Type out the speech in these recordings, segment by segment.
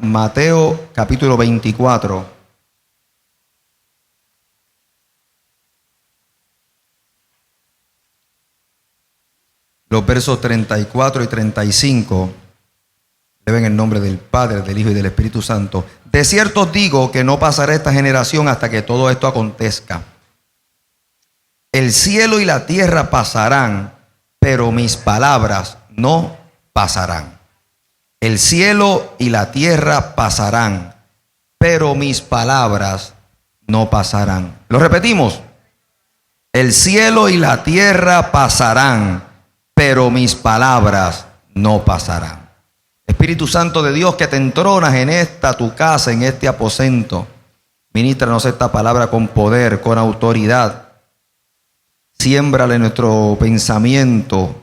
Mateo capítulo 24. Los versos 34 y 35. Deben el nombre del Padre, del Hijo y del Espíritu Santo. De cierto os digo que no pasará esta generación hasta que todo esto acontezca. El cielo y la tierra pasarán, pero mis palabras no pasarán. El cielo y la tierra pasarán, pero mis palabras no pasarán. Lo repetimos. El cielo y la tierra pasarán, pero mis palabras no pasarán. Espíritu Santo de Dios, que te entronas en esta tu casa, en este aposento, ministranos esta palabra con poder, con autoridad. Siémbrale nuestro pensamiento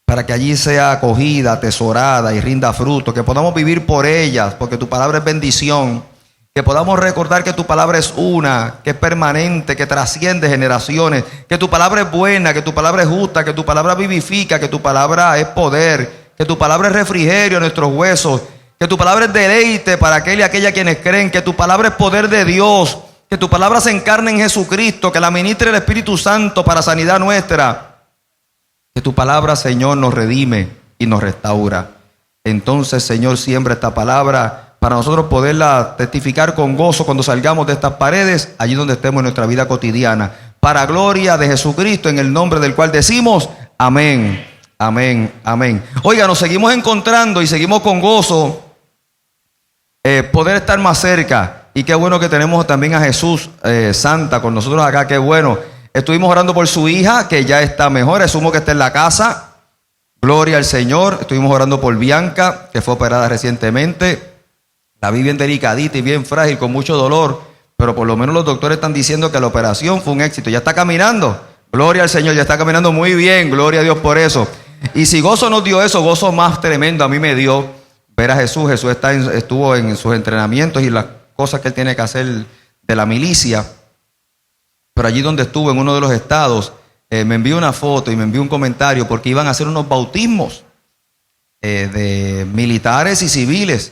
para que allí sea acogida, atesorada y rinda fruto, que podamos vivir por ellas, porque tu palabra es bendición, que podamos recordar que tu palabra es una, que es permanente, que trasciende generaciones, que tu palabra es buena, que tu palabra es justa, que tu palabra vivifica, que tu palabra es poder, que tu palabra es refrigerio a nuestros huesos, que tu palabra es deleite para aquel y aquella quienes creen, que tu palabra es poder de Dios, que tu palabra se encarne en Jesucristo, que la ministre el Espíritu Santo para sanidad nuestra. Que tu palabra, Señor, nos redime y nos restaura. Entonces, Señor, siembra esta palabra para nosotros poderla testificar con gozo cuando salgamos de estas paredes, allí donde estemos en nuestra vida cotidiana. Para gloria de Jesucristo, en el nombre del cual decimos amén, amén, amén. Oiga, nos seguimos encontrando y seguimos con gozo poder estar más cerca. Y qué bueno que tenemos también a Jesús Santa con nosotros acá, qué bueno. Estuvimos orando por su hija, que ya está mejor, asumo que está en la casa. Gloria al Señor. Estuvimos orando por Bianca, que fue operada recientemente. La vi bien delicadita y bien frágil, con mucho dolor, pero por lo menos los doctores están diciendo que la operación fue un éxito. Ya está caminando. Gloria al Señor, ya está caminando muy bien. Gloria a Dios por eso. Y si gozo nos dio eso, gozo más tremendo a mí me dio ver a Jesús. Jesús estuvo en sus entrenamientos y las cosas que él tiene que hacer de la milicia. Pero allí donde estuvo, en uno de los estados, me envió una foto y me envió un comentario porque iban a hacer unos bautismos de militares y civiles.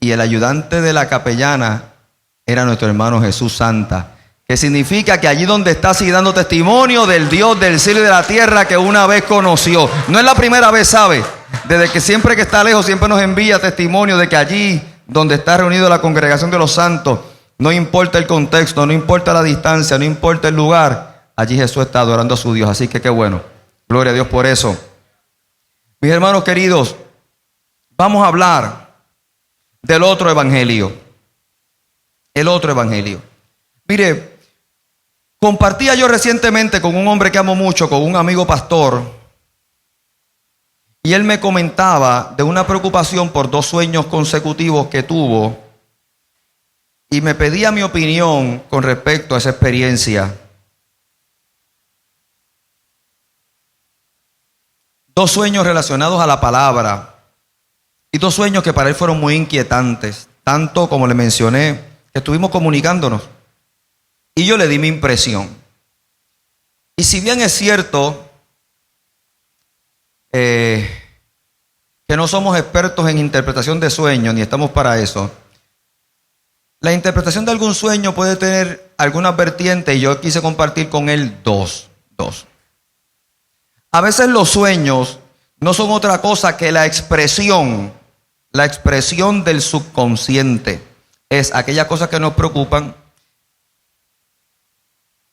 Y el ayudante de la capellana era nuestro hermano Jesús Santa. Que significa que allí donde está sigue dando testimonio del Dios del cielo y de la tierra que una vez conoció. No es la primera vez, ¿sabe? Desde que siempre que está lejos siempre nos envía testimonio de que allí donde está reunido la congregación de los santos, no importa el contexto, no importa la distancia, no importa el lugar, allí Jesús está adorando a su Dios. Así que qué bueno. Gloria a Dios por eso. Mis hermanos queridos, vamos a hablar del otro evangelio. El otro evangelio. Mire, compartía yo recientemente con un hombre que amo mucho, con un amigo pastor, y él me comentaba de una preocupación por 2 sueños consecutivos que tuvo, y me pedía mi opinión con respecto a esa experiencia. 2 sueños relacionados a la palabra, y 2 sueños que para él fueron muy inquietantes, tanto como le mencioné, que estuvimos comunicándonos. Y yo le di mi impresión. Y si bien es cierto que no somos expertos en interpretación de sueños, ni estamos para eso, la interpretación de algún sueño puede tener algunas vertientes, y yo quise compartir con él dos. A veces los sueños no son otra cosa que la expresión del subconsciente. Es aquellas cosas que nos preocupan,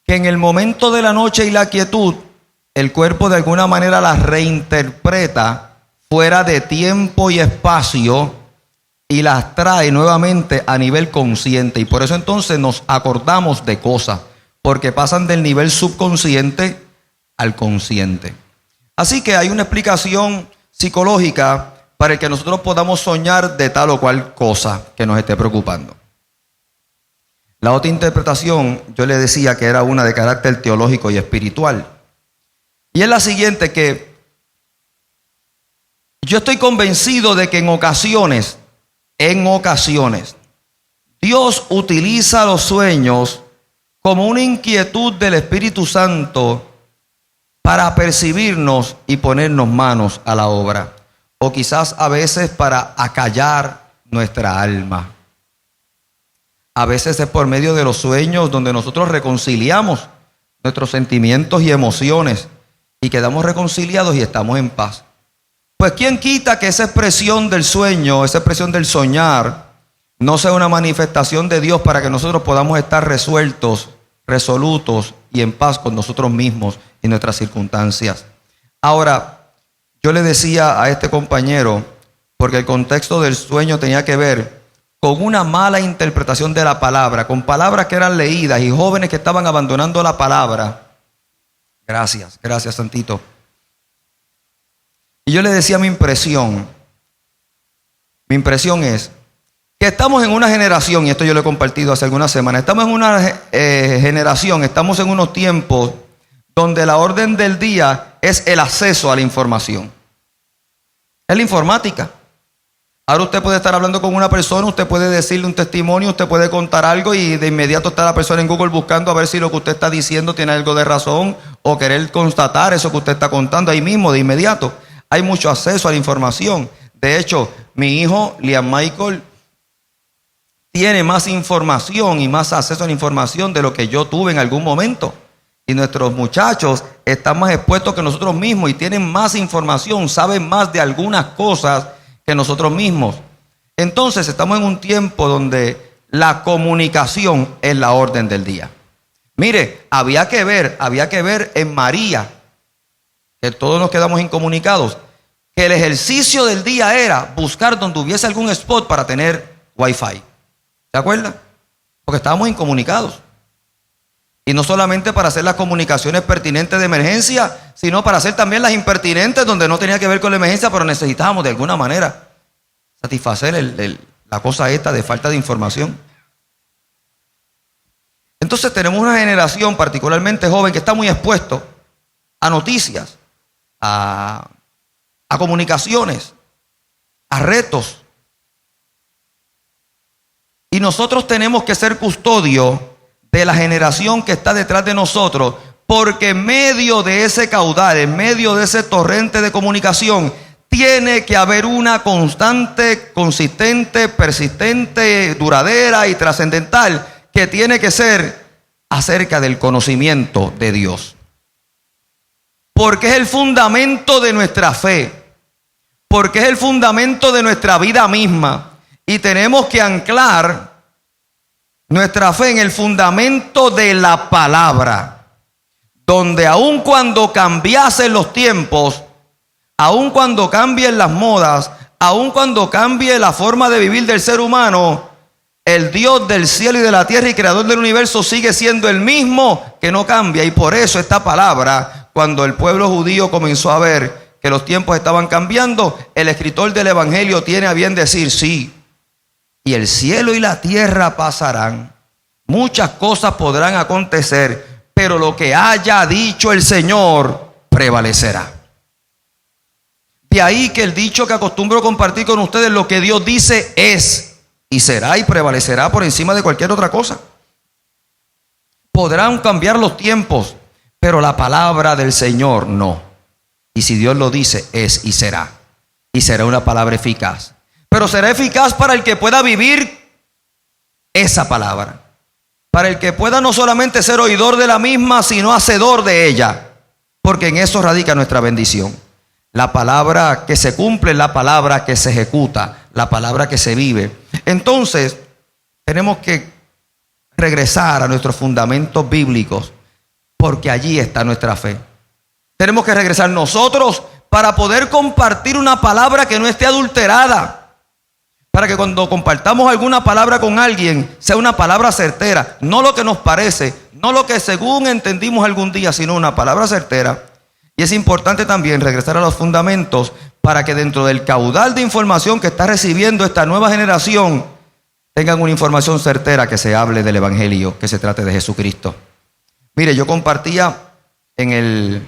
que en el momento de la noche y la quietud, el cuerpo de alguna manera las reinterpreta fuera de tiempo y espacio y las trae nuevamente a nivel consciente. Y por eso entonces nos acordamos de cosas, porque pasan del nivel subconsciente al consciente. Así que hay una explicación psicológica para que nosotros podamos soñar de tal o cual cosa que nos esté preocupando. La otra interpretación, yo le decía que era una de carácter teológico y espiritual. Y es la siguiente, que yo estoy convencido de que en ocasiones, Dios utiliza los sueños como una inquietud del Espíritu Santo para percibirnos y ponernos manos a la obra. O quizás a veces para acallar nuestra alma. A veces es por medio de los sueños donde nosotros reconciliamos nuestros sentimientos y emociones y quedamos reconciliados y estamos en paz. Pues ¿quién quita que esa expresión del sueño, esa expresión del soñar, no sea una manifestación de Dios para que nosotros podamos estar resueltos, resolutos y en paz con nosotros mismos y nuestras circunstancias? Ahora, yo le decía a este compañero, porque el contexto del sueño tenía que ver con una mala interpretación de la palabra, con palabras que eran leídas y jóvenes que estaban abandonando la palabra. Gracias Santito. Y yo le decía mi impresión es que estamos en una generación, y esto yo lo he compartido hace algunas semanas, estamos en una generación, estamos en unos tiempos donde la orden del día es el acceso a la información. Es la informática. Ahora usted puede estar hablando con una persona, usted puede decirle un testimonio, usted puede contar algo y de inmediato está la persona en Google buscando a ver si lo que usted está diciendo tiene algo de razón o querer constatar eso que usted está contando ahí mismo de inmediato. Hay mucho acceso a la información. De hecho, mi hijo, Liam Michael, tiene más información y más acceso a la información de lo que yo tuve en algún momento. Y nuestros muchachos están más expuestos que nosotros mismos y tienen más información, saben más de algunas cosas que nosotros mismos. Entonces estamos en un tiempo donde la comunicación es la orden del día. Mire, había que ver en María, que todos nos quedamos incomunicados, que el ejercicio del día era buscar donde hubiese algún spot para tener wifi. ¿Se acuerdan? Porque estábamos incomunicados. Y no solamente para hacer las comunicaciones pertinentes de emergencia, sino para hacer también las impertinentes donde no tenía que ver con la emergencia, pero necesitábamos de alguna manera satisfacer la cosa esta de falta de información. Entonces tenemos una generación particularmente joven que está muy expuesto a noticias, a comunicaciones, a retos. Y nosotros tenemos que ser custodios de la generación que está detrás de nosotros, porque en medio de ese caudal, en medio de ese torrente de comunicación, tiene que haber una constante, consistente, persistente, duradera y trascendental, que tiene que ser acerca del conocimiento de Dios. Porque es el fundamento de nuestra fe, porque es el fundamento de nuestra vida misma. Y tenemos que anclar nuestra fe en el fundamento de la palabra, donde aun cuando cambiasen los tiempos, aun cuando cambien las modas, aun cuando cambie la forma de vivir del ser humano, el Dios del cielo y de la tierra y creador del universo sigue siendo el mismo, que no cambia. Y por eso esta palabra, cuando el pueblo judío comenzó a ver que los tiempos estaban cambiando, el escritor del evangelio tiene a bien decir: sí, y el cielo y la tierra pasarán, muchas cosas podrán acontecer, pero lo que haya dicho el Señor prevalecerá. De ahí que el dicho que acostumbro compartir con ustedes: lo que Dios dice es y será y prevalecerá por encima de cualquier otra cosa. Podrán cambiar los tiempos, pero la palabra del Señor no. Y si Dios lo dice, es y será. Y será una palabra eficaz. Pero será eficaz para el que pueda vivir esa palabra. Para el que pueda no solamente ser oidor de la misma, sino hacedor de ella. Porque en eso radica nuestra bendición. La palabra que se cumple es la palabra que se ejecuta, la palabra que se vive. Entonces, tenemos que regresar a nuestros fundamentos bíblicos, porque allí está nuestra fe. Tenemos que regresar nosotros para poder compartir una palabra que no esté adulterada. Para que cuando compartamos alguna palabra con alguien, sea una palabra certera, no lo que nos parece, no lo que según entendimos algún día, sino una palabra certera. Y es importante también regresar a los fundamentos para que dentro del caudal de información que está recibiendo esta nueva generación, tengan una información certera, que se hable del evangelio, que se trate de Jesucristo. Mire, yo compartía en el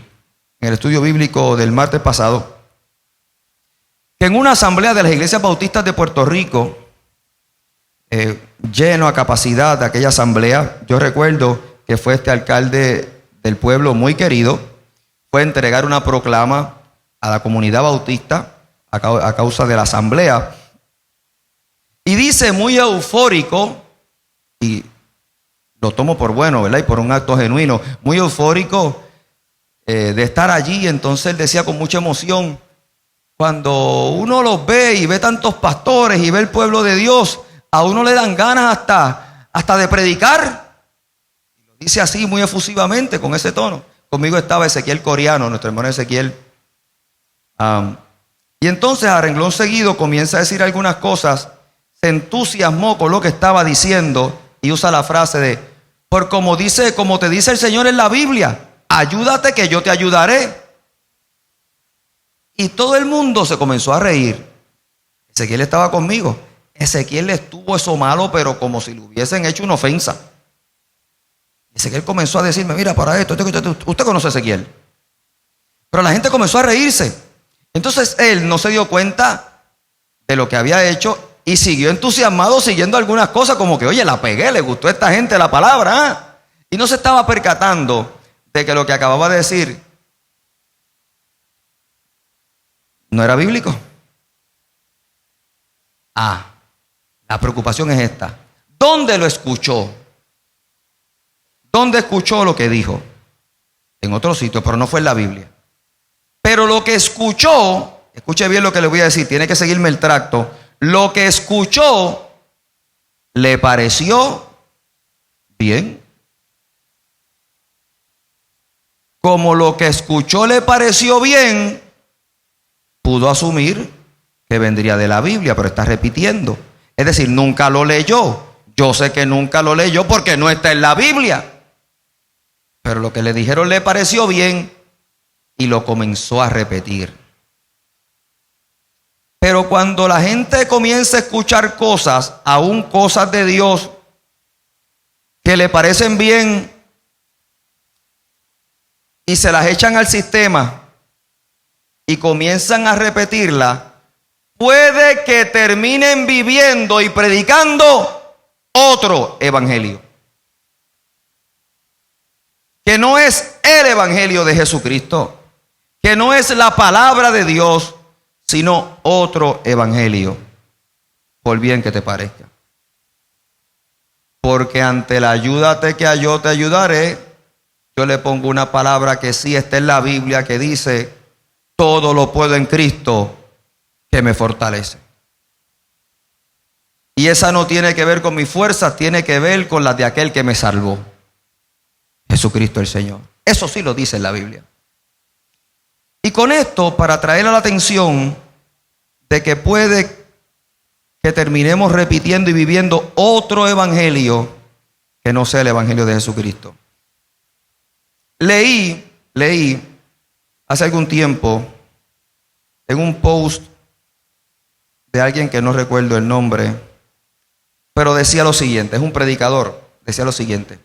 estudio bíblico del martes pasado, que en una asamblea de las iglesias bautistas de Puerto Rico, lleno a capacidad de aquella asamblea, yo recuerdo que fue este alcalde del pueblo muy querido, fue a entregar una proclama a la comunidad bautista a causa de la asamblea. Y dice muy eufórico, y lo tomo por bueno, ¿verdad? Y por un acto genuino, muy eufórico de estar allí. Entonces él decía con mucha emoción, cuando uno los ve y ve tantos pastores y ve el pueblo de Dios, a uno le dan ganas hasta de predicar. Y lo dice así muy efusivamente, con ese tono. Conmigo estaba Ezequiel Coriano, nuestro hermano Ezequiel. Y entonces a renglón seguido comienza a decir algunas cosas, se entusiasmó con lo que estaba diciendo y usa la frase de, por como te dice el Señor en la Biblia, ayúdate que yo te ayudaré. Y todo el mundo se comenzó a reír. Ezequiel estaba conmigo. Ezequiel le estuvo eso malo, pero como si le hubiesen hecho una ofensa. Ezequiel comenzó a decirme, mira, para esto, usted conoce a Ezequiel. Pero la gente comenzó a reírse. Entonces él no se dio cuenta de lo que había hecho y siguió entusiasmado siguiendo algunas cosas como que, oye, la pegué, le gustó a esta gente la palabra, ¿eh? Y no se estaba percatando de que lo que acababa de decir no era bíblico. La preocupación es esta. ¿Dónde lo escuchó? ¿Dónde escuchó lo que dijo? En otro sitio, pero no fue en la Biblia. Pero lo que escuchó, escuche bien lo que le voy a decir, tiene que seguirme el tracto. Lo que escuchó le pareció bien. Como lo que escuchó le pareció bien, pudo asumir que vendría de la Biblia, pero está repitiendo. Es decir, nunca lo leyó. Yo sé que nunca lo leyó porque no está en la Biblia. Pero lo que le dijeron le pareció bien y lo comenzó a repetir. Pero cuando la gente comienza a escuchar cosas, aún cosas de Dios, que le parecen bien y se las echan al sistema y comienzan a repetirla, puede que terminen viviendo y predicando otro evangelio, que no es el evangelio de Jesucristo, que no es la palabra de Dios, sino otro evangelio, por bien que te parezca. Porque ante la ayúdate que yo te ayudaré, yo le pongo una palabra que sí está en la Biblia, que dice, todo lo puedo en Cristo que me fortalece. Y esa no tiene que ver con mis fuerzas, tiene que ver con las de aquel que me salvó, Jesucristo el Señor. Eso sí lo dice en la Biblia. Y con esto, para traer a la atención de que puede que terminemos repitiendo y viviendo otro evangelio que no sea el evangelio de Jesucristo. Leí hace algún tiempo en un post de alguien que no recuerdo el nombre, pero decía lo siguiente, es un predicador, decía lo siguiente: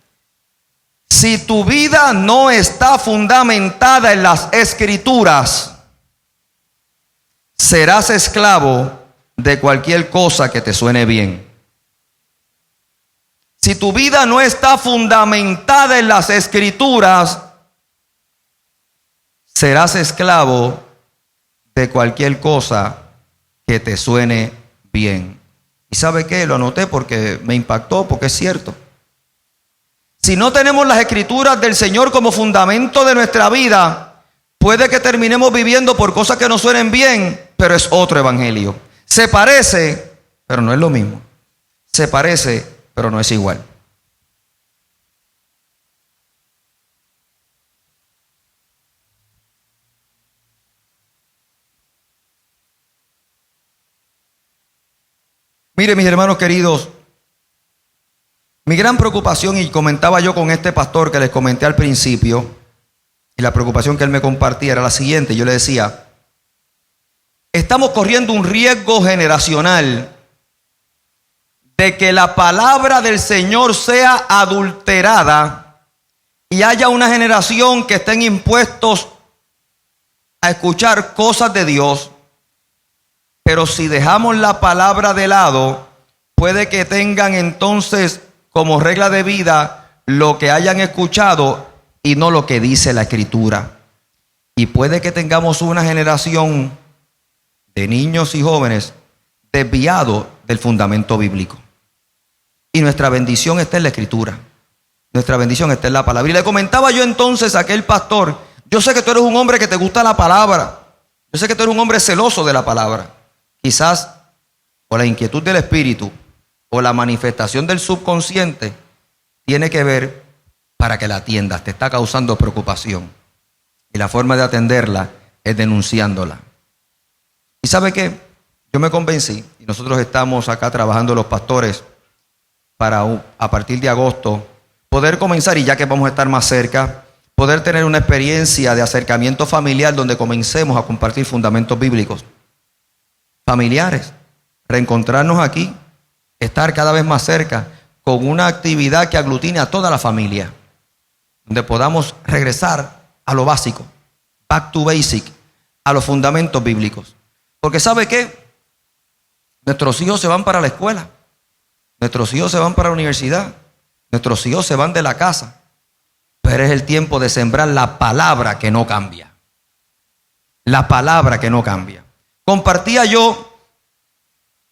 si tu vida no está fundamentada en las Escrituras, serás esclavo de cualquier cosa que te suene bien. Si tu vida no está fundamentada en las Escrituras, serás esclavo de cualquier cosa que te suene bien. ¿Y sabe qué? Lo anoté porque me impactó, porque es cierto. Si no tenemos las Escrituras del Señor como fundamento de nuestra vida, puede que terminemos viviendo por cosas que nos suenen bien, pero es otro evangelio. Se parece, pero no es lo mismo. Se parece, pero no es igual. Mire, mis hermanos queridos, mi gran preocupación, y comentaba yo con este pastor que les comenté al principio, y la preocupación que él me compartía era la siguiente. Yo le decía, estamos corriendo un riesgo generacional de que la palabra del Señor sea adulterada y haya una generación que estén impuestos a escuchar cosas de Dios, pero si dejamos la palabra de lado, puede que tengan entonces como regla de vida lo que hayan escuchado y no lo que dice la Escritura. Y puede que tengamos una generación de niños y jóvenes desviados del fundamento bíblico. Y nuestra bendición está en la Escritura. Nuestra bendición está en la palabra. Y le comentaba yo entonces a aquel pastor: yo sé que tú eres un hombre que te gusta la palabra. Yo sé que tú eres un hombre celoso de la palabra. Quizás por la inquietud del espíritu o la manifestación del subconsciente tiene que ver para que la atiendas. Te está causando preocupación. Y la forma de atenderla es denunciándola. ¿Y sabe qué? Yo me convencí, y nosotros estamos acá trabajando los pastores para a partir de agosto poder comenzar, y ya que vamos a estar más cerca, poder tener una experiencia de acercamiento familiar donde comencemos a compartir fundamentos bíblicos familiares, reencontrarnos aquí, estar cada vez más cerca con una actividad que aglutine a toda la familia, donde podamos regresar a lo básico, back to basic, a los fundamentos bíblicos. Porque ¿sabe qué? Nuestros hijos se van para la escuela, nuestros hijos se van para la universidad, nuestros hijos se van de la casa, pero es el tiempo de sembrar la palabra que no cambia. La palabra que no cambia. Compartía yo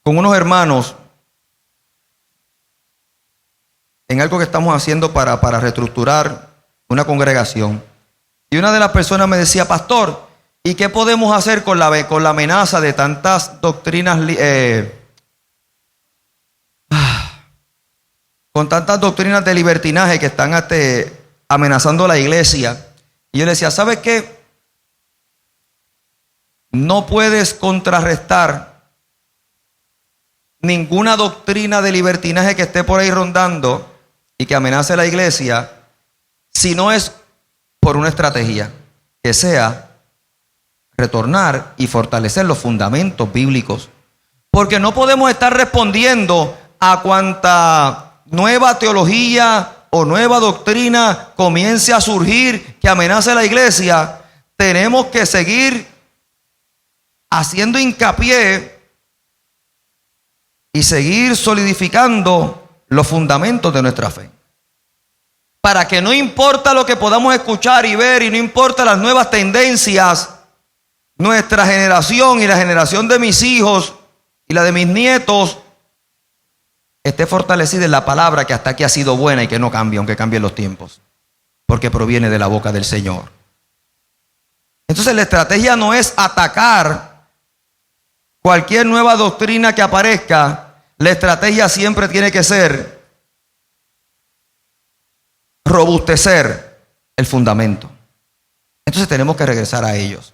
con unos hermanos en algo que estamos haciendo para reestructurar una congregación. Y una de las personas me decía: pastor, ¿y qué podemos hacer con la amenaza de tantas doctrinas, con tantas doctrinas de libertinaje que están amenazando la iglesia? Y yo le decía: ¿sabes qué? No puedes contrarrestar ninguna doctrina de libertinaje que esté por ahí rondando y que amenace a la iglesia, si no es por una estrategia que sea retornar y fortalecer los fundamentos bíblicos. Porque no podemos estar respondiendo a cuanta nueva teología o nueva doctrina comience a surgir que amenace a la iglesia. Tenemos que seguir haciendo hincapié y seguir solidificando los fundamentos de nuestra fe. Para que no importa lo que podamos escuchar y ver, y no importa las nuevas tendencias, nuestra generación y la generación de mis hijos y la de mis nietos esté fortalecida en la palabra que hasta aquí ha sido buena y que no cambia, aunque cambien los tiempos, porque proviene de la boca del Señor. Entonces la estrategia no es atacar cualquier nueva doctrina que aparezca. La estrategia siempre tiene que ser robustecer el fundamento. Entonces tenemos que regresar a ellos.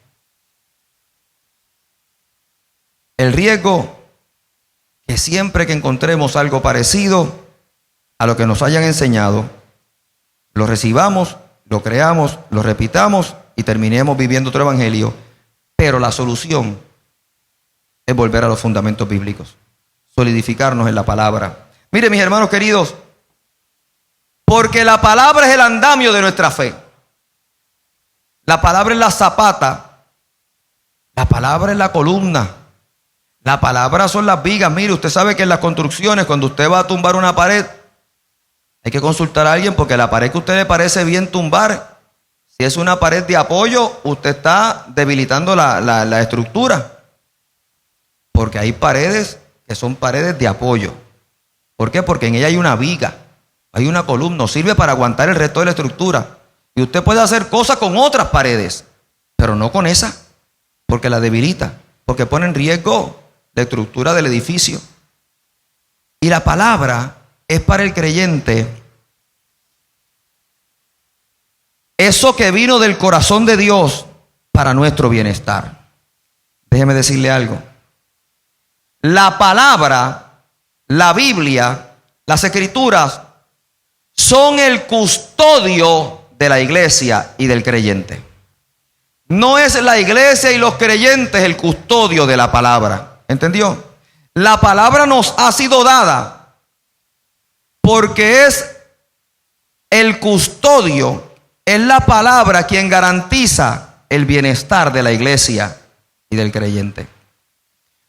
El riesgo que siempre que encontremos algo parecido a lo que nos hayan enseñado, lo recibamos, lo creamos, lo repitamos y terminemos viviendo otro evangelio. Pero la solución es volver a los fundamentos bíblicos, solidificarnos en la palabra. Mire, mis hermanos queridos, porque la palabra es el andamio de nuestra fe. La palabra es la zapata, la palabra es la columna, la palabra son las vigas. Mire, usted sabe que en las construcciones, cuando usted va a tumbar una pared, hay que consultar a alguien, porque la pared que a usted le parece bien tumbar, si es una pared de apoyo, usted está debilitando la estructura. Porque hay paredes que son paredes de apoyo. ¿Por qué? Porque en ella hay una viga, hay una columna, sirve para aguantar el resto de la estructura. Y usted puede hacer cosas con otras paredes, pero no con esa, porque la debilita, porque pone en riesgo la estructura del edificio. Y la palabra es para el creyente eso que vino del corazón de Dios para nuestro bienestar. Déjeme decirle algo. La palabra, la Biblia, las Escrituras son el custodio de la iglesia y del creyente. No es la iglesia y los creyentes el custodio de la palabra. ¿Entendió? La palabra nos ha sido dada porque es el custodio, es la palabra quien garantiza el bienestar de la iglesia y del creyente.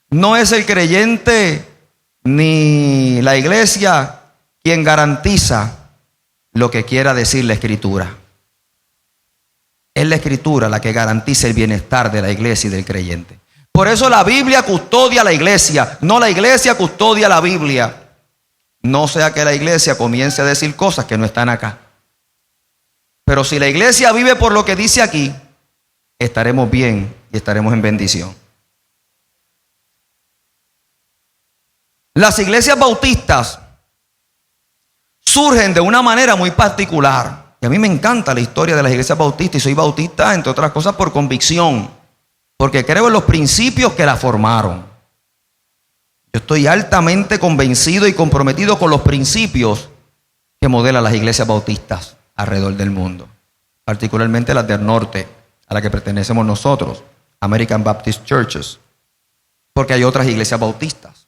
No es el creyente ni la iglesia quien garantiza lo que quiera decir la Escritura. Es la Escritura la que garantiza el bienestar de la iglesia y del creyente. Por eso la Biblia custodia a la iglesia, no la iglesia custodia a la Biblia. No sea que la iglesia comience a decir cosas que no están acá. Pero si la iglesia vive por lo que dice aquí, estaremos bien y estaremos en bendición. Las iglesias bautistas surgen de una manera muy particular. Y a mí me encanta la historia de las iglesias bautistas. Y soy bautista, entre otras cosas, por convicción. Porque creo en los principios que la formaron. Yo estoy altamente convencido y comprometido con los principios que modelan las iglesias bautistas alrededor del mundo. Particularmente las del norte, a la que pertenecemos nosotros, American Baptist Churches. Porque hay otras iglesias bautistas.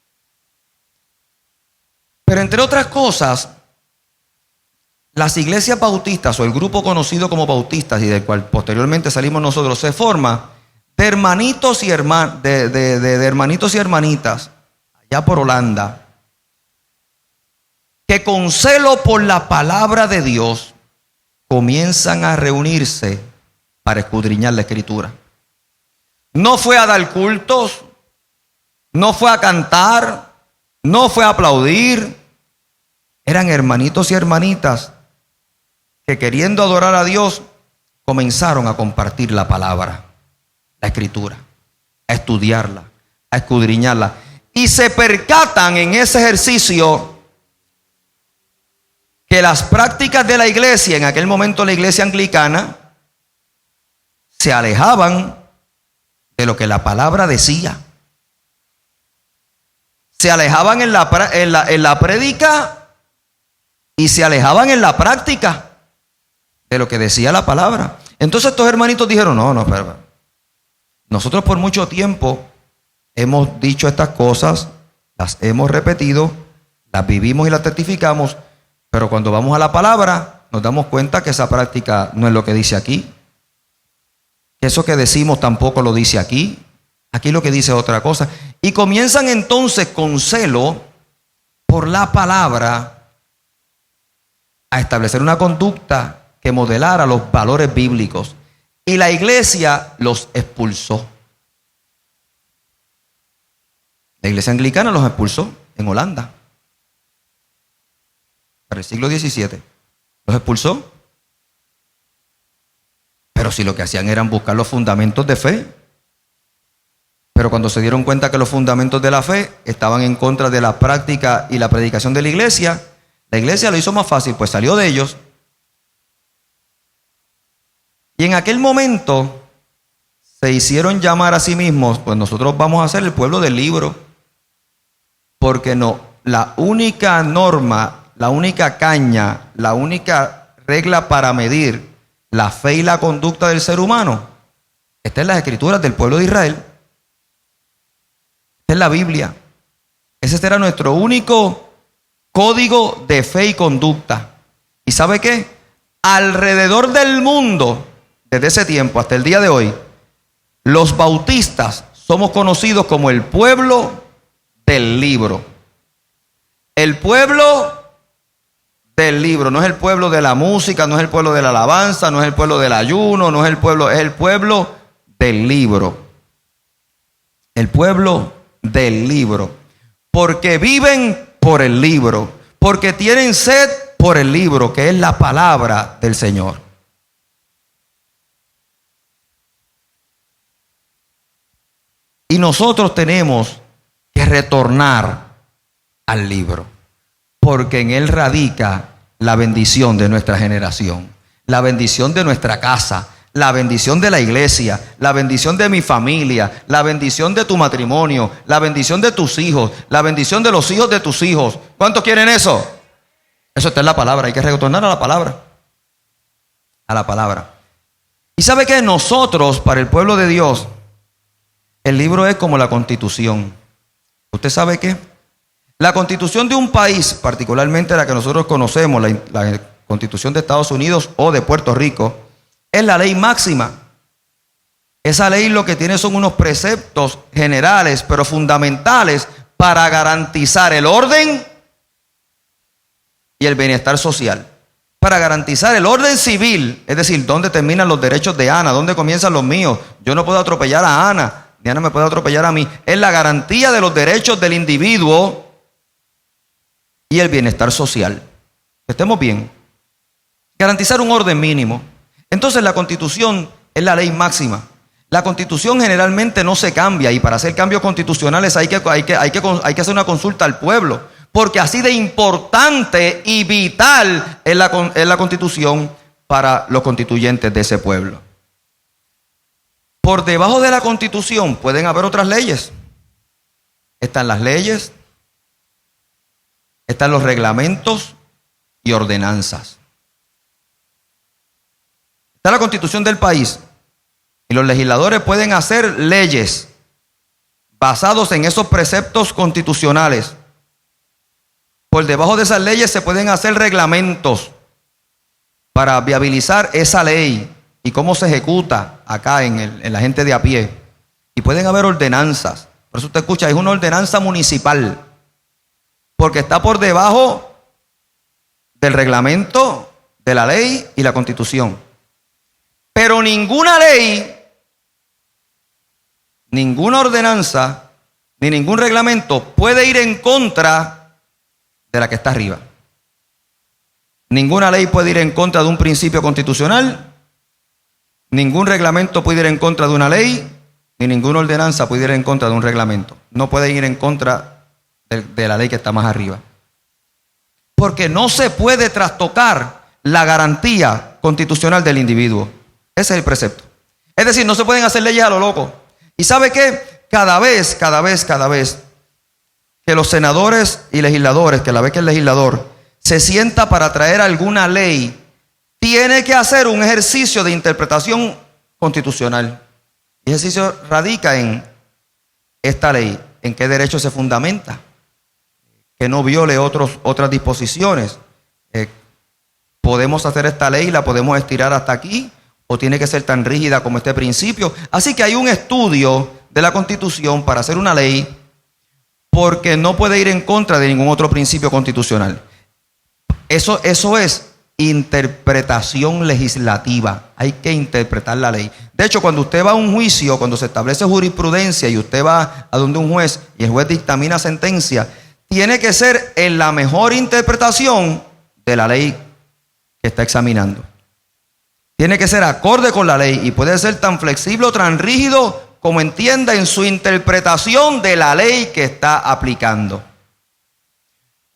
Pero entre otras cosas, las iglesias bautistas o el grupo conocido como bautistas y del cual posteriormente salimos nosotros se forma de hermanitos y hermanitos y hermanitas allá por Holanda que con celo por la palabra de Dios comienzan a reunirse para escudriñar la escritura. No fue a dar cultos, no fue a cantar, no fue a aplaudir. Eran hermanitos y hermanitas que queriendo adorar a Dios comenzaron a compartir la palabra, la escritura, a estudiarla, a escudriñarla. Y se percatan en ese ejercicio que las prácticas de la iglesia, en aquel momento la iglesia anglicana, se alejaban de lo que la palabra decía. Se alejaban en la prédica y se alejaban en la práctica de lo que decía la palabra. Entonces estos hermanitos dijeron, no, espera. Nosotros por mucho tiempo hemos dicho estas cosas, las hemos repetido, las vivimos y las testificamos, pero cuando vamos a la palabra nos damos cuenta que esa práctica no es lo que dice aquí. Que eso que decimos tampoco lo dice aquí. Aquí lo que dice es otra cosa. Y comienzan entonces con celo por la palabra a establecer una conducta que modelara los valores bíblicos. Y la iglesia los expulsó. La iglesia anglicana los expulsó en Holanda. Para el siglo XVII. Los expulsó. Pero si lo que hacían eran buscar los fundamentos de fe. Pero cuando se dieron cuenta que los fundamentos de la fe estaban en contra de la práctica y la predicación de la iglesia lo hizo más fácil, pues salió de ellos. Y en aquel momento se hicieron llamar a sí mismos, pues nosotros vamos a ser el pueblo del libro. Porque no, la única norma, la única caña, la única regla para medir la fe y la conducta del ser humano está en las escrituras del pueblo de Israel. Esta es la Biblia. Ese será nuestro único código de fe y conducta. ¿Y sabe qué? Alrededor del mundo, desde ese tiempo hasta el día de hoy, los bautistas somos conocidos como el pueblo del libro. El pueblo del libro. No es el pueblo de la música, no es el pueblo de la alabanza, no es el pueblo del ayuno, no es el pueblo del libro. El pueblo del libro. Porque viven por el libro, porque tienen sed por el libro, que es la palabra del Señor. Y nosotros tenemos que retornar al libro, porque en él radica la bendición de nuestra generación, la bendición de nuestra casa, la bendición de la iglesia, la bendición de mi familia, la bendición de tu matrimonio, la bendición de tus hijos, la bendición de los hijos de tus hijos. ¿Cuántos quieren eso? Eso está en la palabra. Hay que retornar a la palabra. A la palabra. Y sabe que nosotros, para el pueblo de Dios, el libro es como la Constitución. ¿Usted sabe qué? La Constitución de un país, particularmente la que nosotros conocemos, la Constitución de Estados Unidos o de Puerto Rico, es la ley máxima. Esa ley lo que tiene son unos preceptos generales, pero fundamentales para garantizar el orden y el bienestar social. Para garantizar el orden civil, es decir, dónde terminan los derechos de Ana, dónde comienzan los míos. Yo no puedo atropellar a Ana, Diana me puede atropellar a mí. Es la garantía de los derechos del individuo y el bienestar social. Que estemos bien. Garantizar un orden mínimo. Entonces la Constitución es la ley máxima. La Constitución generalmente no se cambia, y para hacer cambios constitucionales hay que hacer una consulta al pueblo, porque así de importante y vital es la Constitución para los constituyentes de ese pueblo. Por debajo de la Constitución pueden haber otras leyes. Están las leyes, están los reglamentos y ordenanzas. Está la Constitución del país, y los legisladores pueden hacer leyes basados en esos preceptos constitucionales. Por debajo de esas leyes se pueden hacer reglamentos para viabilizar esa ley y cómo se ejecuta acá en la gente de a pie. Y pueden haber ordenanzas. Por eso usted escucha, es una ordenanza municipal, porque está por debajo del reglamento, de la ley y la Constitución. Pero ninguna ley, ninguna ordenanza, ni ningún reglamento puede ir en contra de la que está arriba. Ninguna ley puede ir en contra de un principio constitucional, ningún reglamento puede ir en contra de una ley, ni ninguna ordenanza puede ir en contra de un reglamento. No puede ir en contra de la ley que está más arriba. Porque no se puede trastocar la garantía constitucional del individuo. Ese es el precepto. Es decir, no se pueden hacer leyes a lo loco. ¿Y sabe qué? Cada vez que los senadores y legisladores, que la vez que el legislador se sienta para traer alguna ley, tiene que hacer un ejercicio de interpretación constitucional. El ejercicio radica en esta ley, en qué derecho se fundamenta, que no viole otras disposiciones. Podemos hacer esta ley, la podemos estirar hasta aquí, o tiene que ser tan rígida como este principio. Así que hay un estudio de la Constitución para hacer una ley, porque no puede ir en contra de ningún otro principio constitucional. Eso es interpretación legislativa. Hay que interpretar la ley. De hecho, cuando usted va a un juicio, cuando se establece jurisprudencia y usted va a donde un juez y el juez dictamina sentencia, tiene que ser en la mejor interpretación de la ley que está examinando. Tiene que ser acorde con la ley y puede ser tan flexible o tan rígido como entienda en su interpretación de la ley que está aplicando.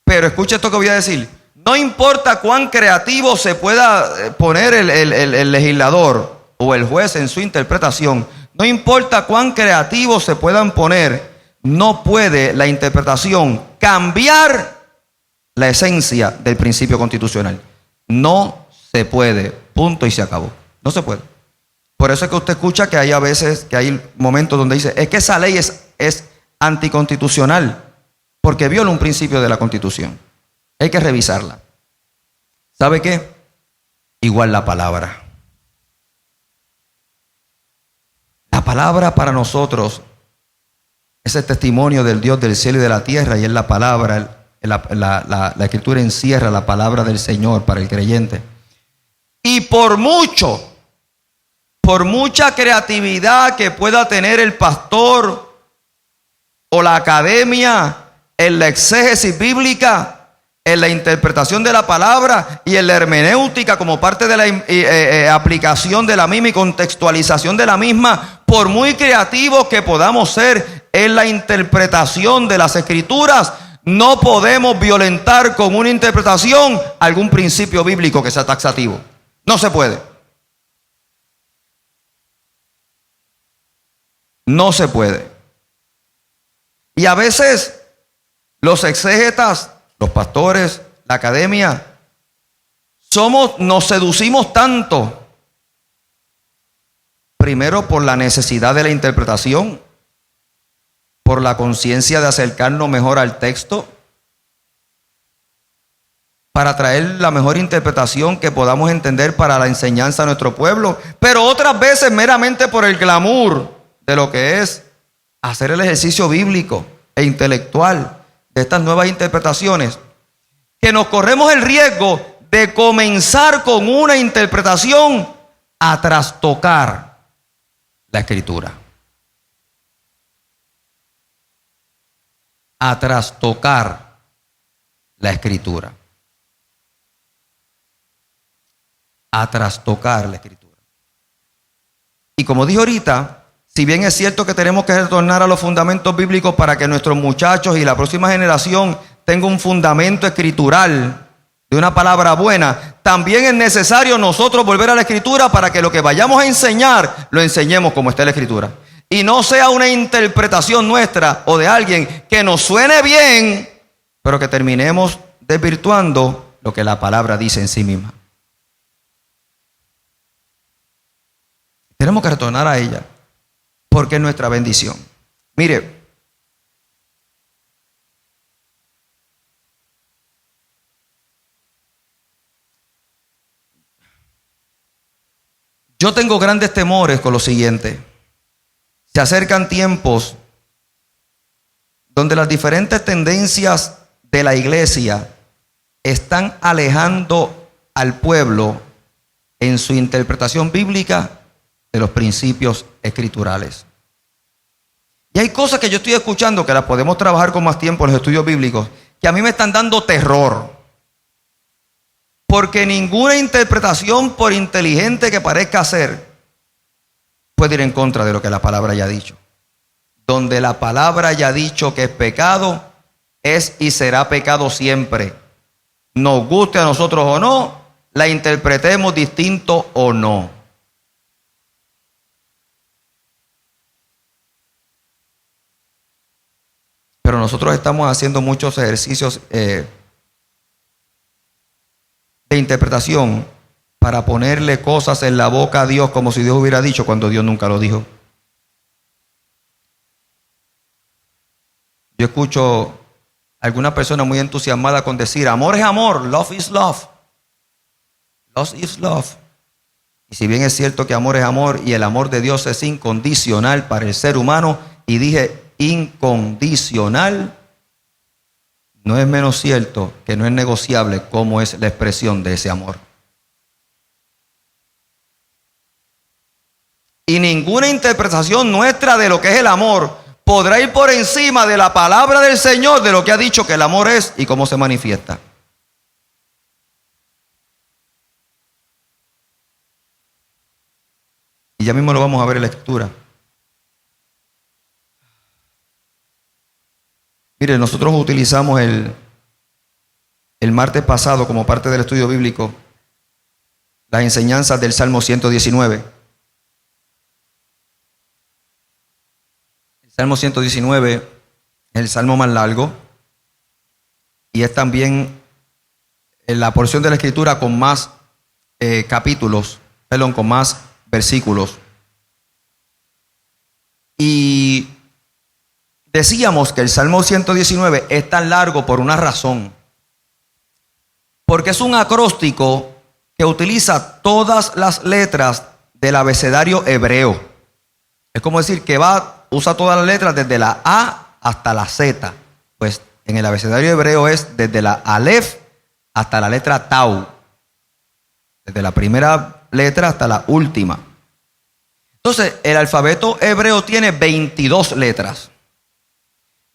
Pero escuche esto que voy a decir. No importa cuán creativo se pueda poner el legislador o el juez en su interpretación, no importa cuán creativos se puedan poner, no puede la interpretación cambiar la esencia del principio constitucional. No se puede, punto y se acabó. No se puede. Por eso es que usted escucha que hay a veces, que hay momentos donde dice, es que esa ley es anticonstitucional, porque viola un principio de la Constitución. Hay que revisarla. ¿Sabe qué? Igual la palabra. La palabra para nosotros es el testimonio del Dios del cielo y de la tierra, y es la palabra, la Escritura encierra la palabra del Señor para el creyente. Y por mucha creatividad que pueda tener el pastor o la academia en la exégesis bíblica, en la interpretación de la palabra y en la hermenéutica como parte de la aplicación de la misma y contextualización de la misma, por muy creativos que podamos ser en la interpretación de las Escrituras, no podemos violentar con una interpretación algún principio bíblico que sea taxativo. No se puede. No se puede. Y a veces los exégetas, los pastores, la academia, nos seducimos tanto, primero por la necesidad de la interpretación, por la conciencia de acercarnos mejor al texto, para traer la mejor interpretación que podamos entender para la enseñanza a nuestro pueblo, pero otras veces meramente por el glamour de lo que es hacer el ejercicio bíblico e intelectual de estas nuevas interpretaciones, que nos corremos el riesgo de comenzar con una interpretación a trastocar la Escritura. a trastocar la Escritura. A trastocar la Escritura. Y como dije ahorita, si bien es cierto que tenemos que retornar a los fundamentos bíblicos para que nuestros muchachos y la próxima generación tenga un fundamento escritural de una palabra buena, también es necesario nosotros volver a la Escritura para que lo que vayamos a enseñar, lo enseñemos como está en la Escritura. Y no sea una interpretación nuestra o de alguien que nos suene bien, pero que terminemos desvirtuando lo que la palabra dice en sí misma. Tenemos que retornar a ella, porque es nuestra bendición. Mire, yo tengo grandes temores con lo siguiente. Se acercan tiempos donde las diferentes tendencias de la iglesia están alejando al pueblo en su interpretación bíblica de los principios escriturales. Y hay cosas que yo estoy escuchando que las podemos trabajar con más tiempo en los estudios bíblicos, que a mí me están dando terror. Porque ninguna interpretación, por inteligente que parezca ser, puede ir en contra de lo que la palabra haya dicho. Donde la palabra haya dicho que es pecado, es y será pecado siempre. Nos guste a nosotros o no, la interpretemos distinto o no. Pero nosotros estamos haciendo muchos ejercicios de interpretación para ponerle cosas en la boca a Dios como si Dios hubiera dicho cuando Dios nunca lo dijo. Yo escucho a alguna persona muy entusiasmada con decir, amor es amor, love is love. Love is love. Y si bien es cierto que amor es amor y el amor de Dios es incondicional para el ser humano, y dije incondicional, no es menos cierto que no es negociable cómo es la expresión de ese amor. Y ninguna interpretación nuestra de lo que es el amor podrá ir por encima de la palabra del Señor, de lo que ha dicho que el amor es y cómo se manifiesta. Y ya mismo lo vamos a ver en la Escritura. Mire, nosotros utilizamos el martes pasado como parte del estudio bíblico las enseñanzas del Salmo 119. El Salmo 119 es el salmo más largo y es también la porción de la Escritura con más con más versículos. Y decíamos que el Salmo 119 es tan largo por una razón. Porque es un acróstico que utiliza todas las letras del abecedario hebreo. Es como decir que usa todas las letras desde la A hasta la Z. Pues en el abecedario hebreo es desde la Aleph hasta la letra Tau. Desde la primera letra hasta la última. Entonces, el alfabeto hebreo tiene 22 letras.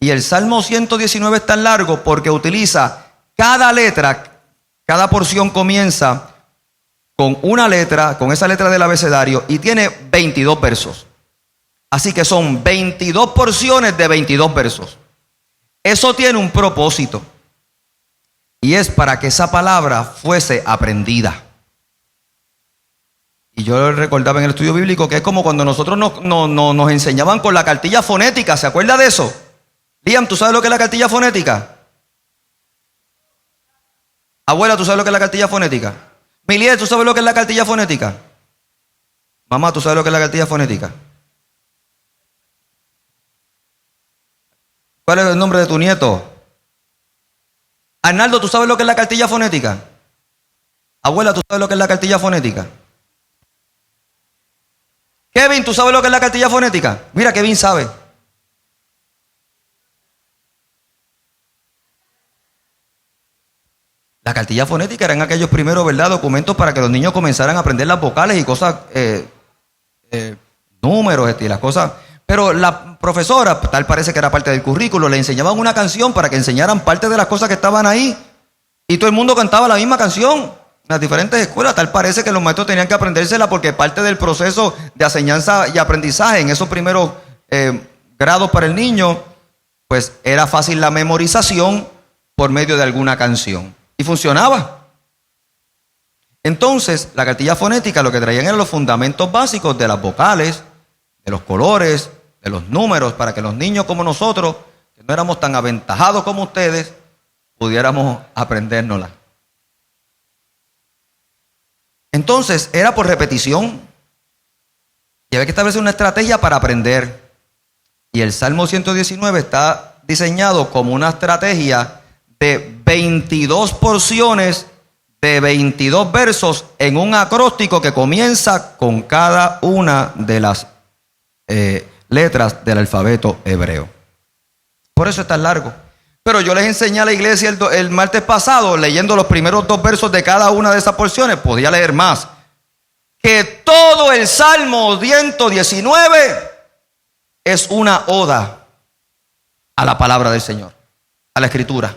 Y el Salmo 119 es tan largo porque utiliza cada letra, cada porción comienza con una letra, con esa letra del abecedario, y tiene 22 versos. Así que son 22 porciones de 22 versos. Eso tiene un propósito. Y es para que esa palabra fuese aprendida. Y yo recordaba en el estudio bíblico que es como cuando nosotros nos enseñaban con la cartilla fonética. ¿Se acuerda de eso? Liam, ¿tú sabes lo que es la cartilla fonética? Abuela, ¿tú sabes lo que es la cartilla fonética? Milier, ¿tú sabes lo que es la cartilla fonética? Mamá, ¿tú sabes lo que es la cartilla fonética? ¿Cuál es el nombre de tu nieto? Arnaldo, ¿tú sabes lo que es la cartilla fonética? Abuela, ¿tú sabes lo que es la cartilla fonética? Kevin, ¿tú sabes lo que es la cartilla fonética? Mira, Kevin sabe. La cartilla fonética eran aquellos primeros, ¿verdad?, documentos para que los niños comenzaran a aprender las vocales y cosas, números y las cosas. Pero la profesora, tal parece que era parte del currículo, le enseñaban una canción para que enseñaran parte de las cosas que estaban ahí. Y todo el mundo cantaba la misma canción en las diferentes escuelas. Tal parece que los maestros tenían que aprendérsela porque parte del proceso de enseñanza y aprendizaje en esos primeros grados para el niño, pues era fácil la memorización por medio de alguna canción. Y funcionaba. Entonces, la cartilla fonética lo que traían eran los fundamentos básicos de las vocales, de los colores, de los números, para que los niños como nosotros, que no éramos tan aventajados como ustedes, pudiéramos aprendérnosla. Entonces, era por repetición. Y había que establecer una estrategia para aprender. Y el Salmo 119 está diseñado como una estrategia de 22 porciones de 22 versos en un acróstico que comienza con cada una de las letras del alfabeto hebreo. Por eso es tan largo. Pero yo les enseñé a la iglesia el martes pasado, leyendo los primeros 2 versos de cada una de esas porciones, podía leer más, que todo el Salmo 119 es una oda a la palabra del Señor, a la Escritura.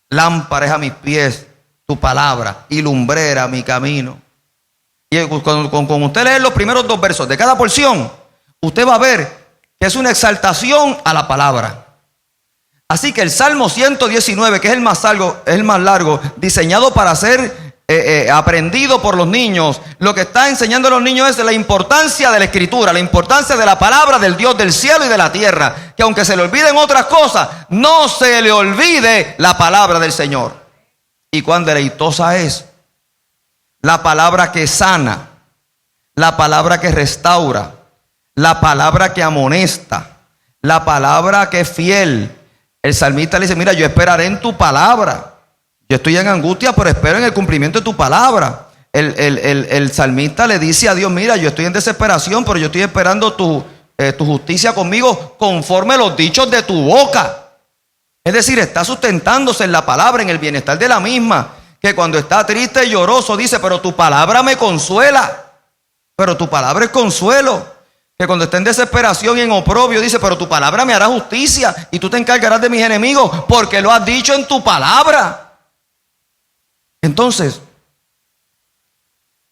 Lámpara es a mis pies tu palabra y lumbrera mi camino. Y con usted leer los primeros 2 versos de cada porción, usted va a ver que es una exaltación a la palabra. Así que el Salmo 119, que es el más largo, diseñado para ser aprendido por los niños, lo que está enseñando a los niños es la importancia de la Escritura, la importancia de la palabra del Dios del cielo y de la tierra. Que aunque se le olviden otras cosas, no se le olvide la palabra del Señor. Y cuán deleitosa es la palabra que sana, la palabra que restaura, la palabra que amonesta, la palabra que es fiel. El salmista le dice, mira, yo esperaré en tu palabra. Yo estoy en angustia, pero espero en el cumplimiento de tu palabra. El salmista le dice a Dios, mira, yo estoy en desesperación, pero yo estoy esperando tu justicia conmigo conforme los dichos de tu boca. Es decir, está sustentándose en la palabra, en el bienestar de la misma. Que cuando está triste y lloroso dice, pero tu palabra me consuela. Pero tu palabra es consuelo. Que cuando está en desesperación y en oprobio dice, pero tu palabra me hará justicia y tú te encargarás de mis enemigos porque lo has dicho en tu palabra. Entonces,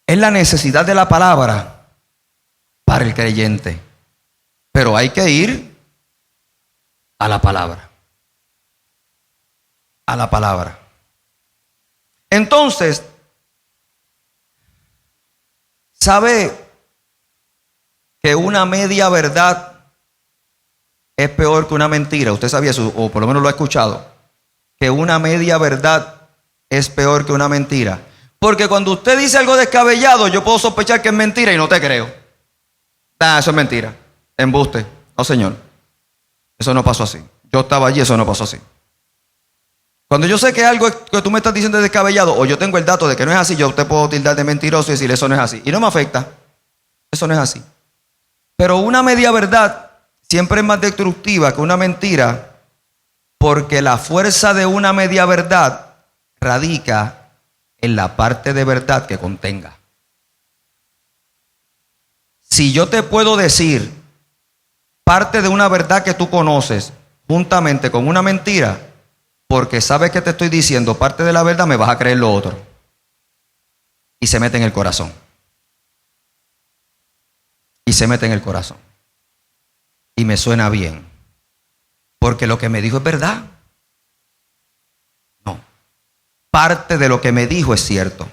es la necesidad de la palabra para el creyente. Pero hay que ir a la palabra. A la palabra. Entonces, ¿sabe que una media verdad es peor que una mentira? Usted sabía eso, o por lo menos lo ha escuchado. Que una media verdad es peor que una mentira. Porque cuando usted dice algo descabellado, yo puedo sospechar que es mentira y no te creo. Eso es mentira. Embuste. No, señor. Eso no pasó así. Yo estaba allí, eso no pasó así. Cuando yo sé que algo que tú me estás diciendo es descabellado, o yo tengo el dato de que no es así, yo te puedo tildar de mentiroso y decir eso no es así. Y no me afecta. Eso no es así. Pero una media verdad siempre es más destructiva que una mentira, porque la fuerza de una media verdad radica en la parte de verdad que contenga. Si yo te puedo decir parte de una verdad que tú conoces juntamente con una mentira, porque sabes que te estoy diciendo parte de la verdad, me vas a creer lo otro. Y se mete en el corazón. Y se mete en el corazón. Y me suena bien. Porque lo que me dijo es verdad. No. Parte de lo que me dijo es cierto.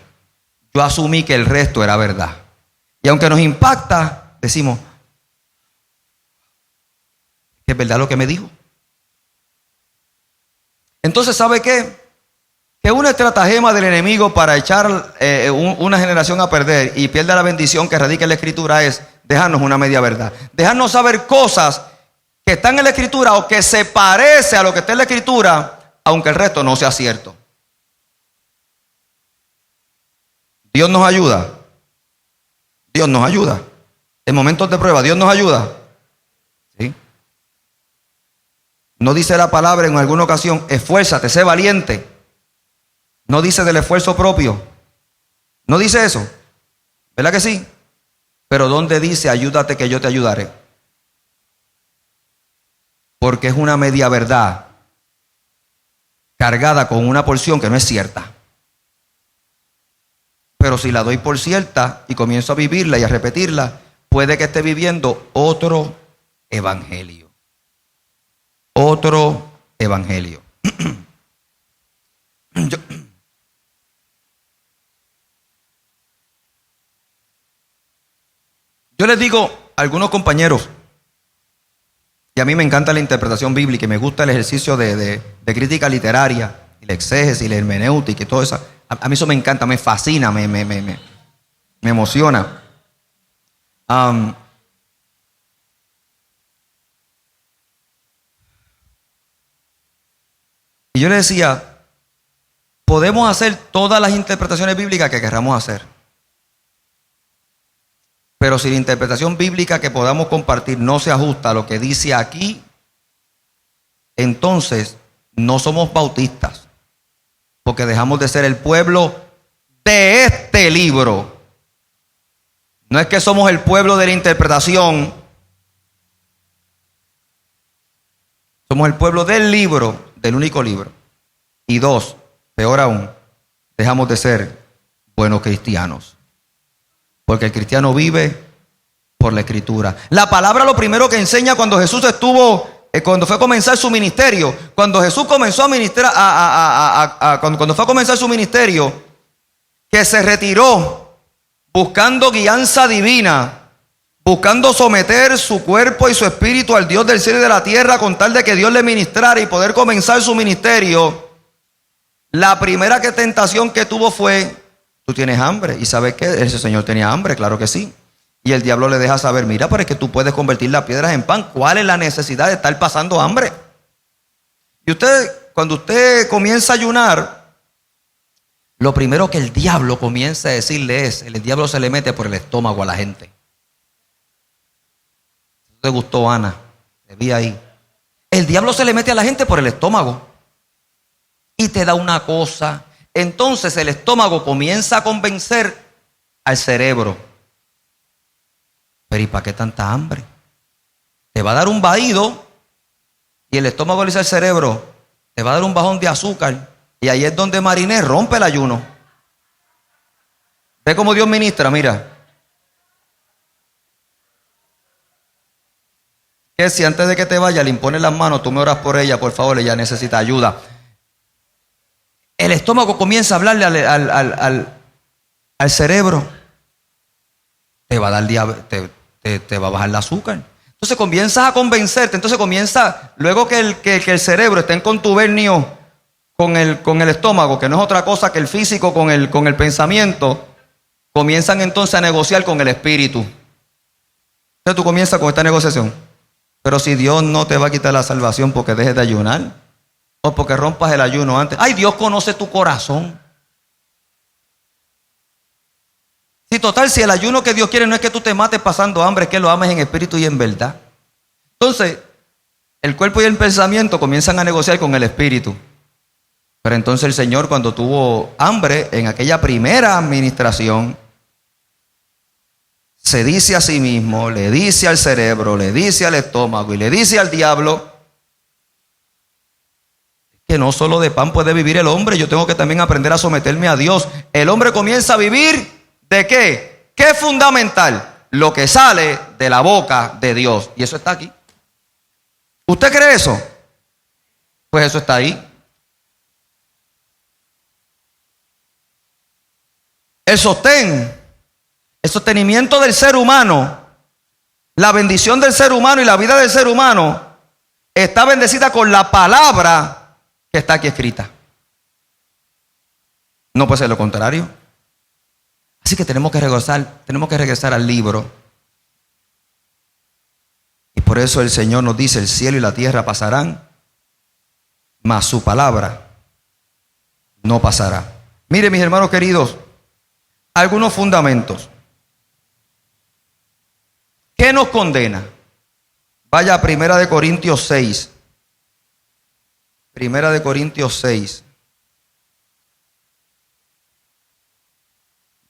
Yo asumí que el resto era verdad. Y aunque nos impacta, decimos, que es verdad lo que me dijo. Entonces, ¿sabe qué? Que una estratagema del enemigo para echar una generación a perder y pierda la bendición que radica en la Escritura es dejarnos una media verdad. Dejarnos saber cosas que están en la Escritura o que se parece a lo que está en la Escritura, aunque el resto no sea cierto. Dios nos ayuda. Dios nos ayuda. En momentos de prueba, Dios nos ayuda. ¿Sí? No dice la palabra en alguna ocasión, esfuérzate, sé valiente. No dice del esfuerzo propio. No dice eso. ¿Verdad que sí? Pero ¿dónde dice ayúdate que yo te ayudaré? porque es una media verdad cargada con una porción que no es cierta. Pero si la doy por cierta y comienzo a vivirla y a repetirla, puede que esté viviendo otro evangelio. Otro evangelio. Yo les digo a algunos compañeros, y a mí me encanta la interpretación bíblica y me gusta el ejercicio de crítica literaria, y la exégesis, y la hermenéutica y todo eso. A mí eso me encanta, me fascina, me emociona. Y yo le decía, podemos hacer todas las interpretaciones bíblicas que queramos hacer. Pero si la interpretación bíblica que podamos compartir no se ajusta a lo que dice aquí, entonces no somos bautistas, porque dejamos de ser el pueblo de este libro. No es que somos el pueblo de la interpretación, somos el pueblo del libro, del único libro. Y dos, peor aún, dejamos de ser buenos cristianos. Porque el cristiano vive por la escritura. La palabra lo primero que enseña cuando Jesús cuando fue a comenzar su ministerio, cuando Jesús comenzó a ministrar, cuando fue a comenzar su ministerio, que se retiró buscando guianza divina, buscando someter su cuerpo y su espíritu al Dios del cielo y de la tierra con tal de que Dios le ministrara y poder comenzar su ministerio. La primera tentación que tuvo fue: tú tienes hambre. ¿Y sabes qué? Ese señor tenía hambre, claro que sí. Y el diablo le deja saber: mira, pero es que tú puedes convertir las piedras en pan. ¿Cuál es la necesidad de estar pasando hambre? Y cuando usted comienza a ayunar, lo primero que el diablo comienza a decirle es: el diablo se le mete por el estómago a la gente. ¿Te gustó, Ana? Te vi ahí. El diablo se le mete a la gente por el estómago y te da una cosa. Entonces el estómago comienza a convencer al cerebro. Pero ¿y para qué tanta hambre? Te va a dar un vaído y el estómago le dice al cerebro: te va a dar un bajón de azúcar. Y ahí es donde Marinés rompe el ayuno. Ve cómo Dios ministra, mira. Que si antes de que te vaya le impones las manos, tú me oras por ella, por favor, ella necesita ayuda. El estómago comienza a hablarle al cerebro: te va a dar diabetes, te va a bajar el azúcar. Entonces comienzas a convencerte. Entonces luego que el cerebro está en contubernio con el estómago, que no es otra cosa que el físico con el pensamiento, comienzan entonces a negociar con el espíritu. Entonces tú comienzas con esta negociación. Pero si Dios no te va a quitar la salvación porque dejes de ayunar, o porque rompas el ayuno antes. Ay, Dios conoce tu corazón. Si total, si el ayuno que Dios quiere no es que tú te mates pasando hambre, es que lo ames en espíritu y en verdad. Entonces, el cuerpo y el pensamiento comienzan a negociar con el espíritu. Pero entonces el Señor, cuando tuvo hambre en aquella primera administración, se dice a sí mismo, le dice al cerebro, le dice al estómago y le dice al diablo: que no solo de pan puede vivir el hombre, yo tengo que también aprender a someterme a Dios. El hombre comienza a vivir ¿de qué? ¿Qué es fundamental? Lo que sale de la boca de Dios. Y eso está aquí. ¿Usted cree eso? Pues eso está ahí. El sostenimiento del ser humano, la bendición del ser humano y la vida del ser humano está bendecida con la palabra que está aquí escrita. No puede ser lo contrario. Así que tenemos que regresar al libro. Y por eso el Señor nos dice: el cielo y la tierra pasarán, mas su palabra no pasará. Mire, mis hermanos queridos, algunos fundamentos. ¿Qué nos condena? Vaya a 1 Corintios 6. 1 Corintios 6.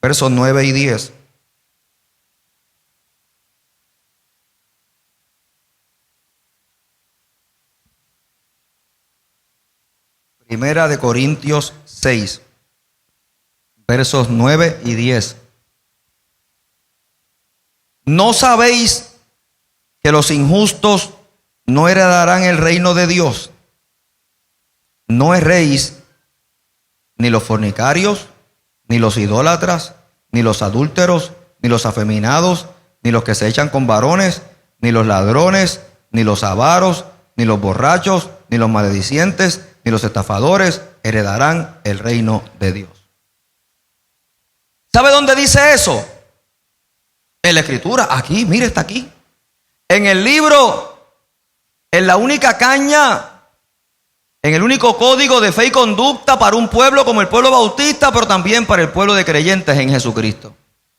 Versos 9 y 10. Primera de Corintios 6, versos 9 y 10. ¿No sabéis que los injustos no heredarán el reino de Dios? No erréis, ni los fornicarios, ni los idólatras, ni los adúlteros, ni los afeminados, ni los que se echan con varones, ni los ladrones, ni los avaros, ni los borrachos, ni los maledicientes, ni los estafadores heredarán el reino de Dios. ¿Sabe dónde dice eso? En la Escritura, aquí, mire, está aquí. En el libro, en la única caña, en el único código de fe y conducta para un pueblo como el pueblo bautista, pero también para el pueblo de creyentes en Jesucristo.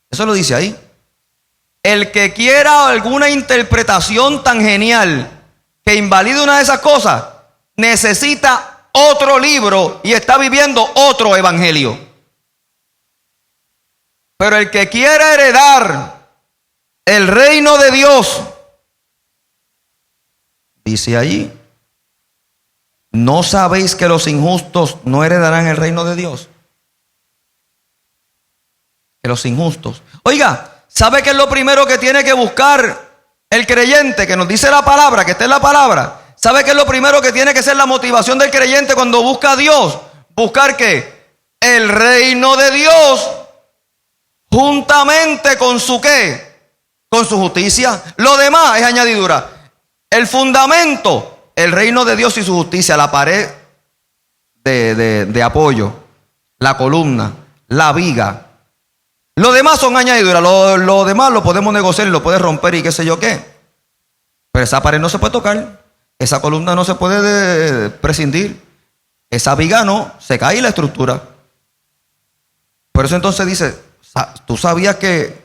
Eso lo dice ahí. El que quiera alguna interpretación tan genial que invalide una de esas cosas, necesita otro libro y está viviendo otro evangelio. Pero el que quiera heredar el reino de Dios, dice allí, ¿no sabéis que los injustos no heredarán el reino de Dios? Que los injustos. Oiga, ¿sabe qué es lo primero que tiene que buscar el creyente? Que nos dice la palabra, que está en la palabra. ¿Sabe qué es lo primero que tiene que ser la motivación del creyente cuando busca a Dios? ¿Buscar qué? El reino de Dios juntamente con su qué, con su justicia. Lo demás es añadidura. El fundamento, el reino de Dios y su justicia, la pared de apoyo, la columna, la viga. Lo demás son añadiduras. Lo demás lo podemos negociar y lo puedes romper y qué sé yo qué. Pero esa pared no se puede tocar. Esa columna no se puede prescindir. Esa viga no, se cae la estructura. Por eso entonces dice, ¿tú sabías que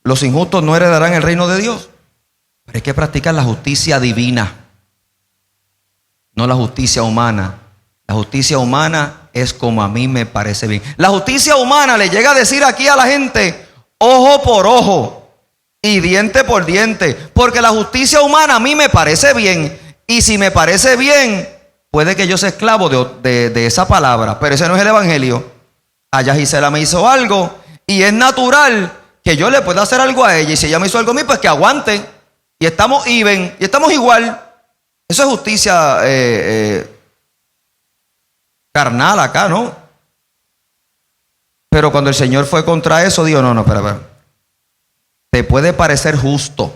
los injustos no heredarán el reino de Dios? Pero hay que practicar la justicia divina, no la justicia humana. La justicia humana es como a mí me parece bien. La justicia humana le llega a decir aquí a la gente, ojo por ojo y diente por diente, porque la justicia humana a mí me parece bien, y si me parece bien, puede que yo sea esclavo de esa palabra, pero ese no es el evangelio. Allá Gisela me hizo algo y es natural que yo le pueda hacer algo a ella, y si ella me hizo algo a mí, pues que aguante, y estamos even, y estamos igual. Eso es justicia carnal acá, ¿no? Pero cuando el Señor fue contra eso, dijo, no, espera. Te puede parecer justo,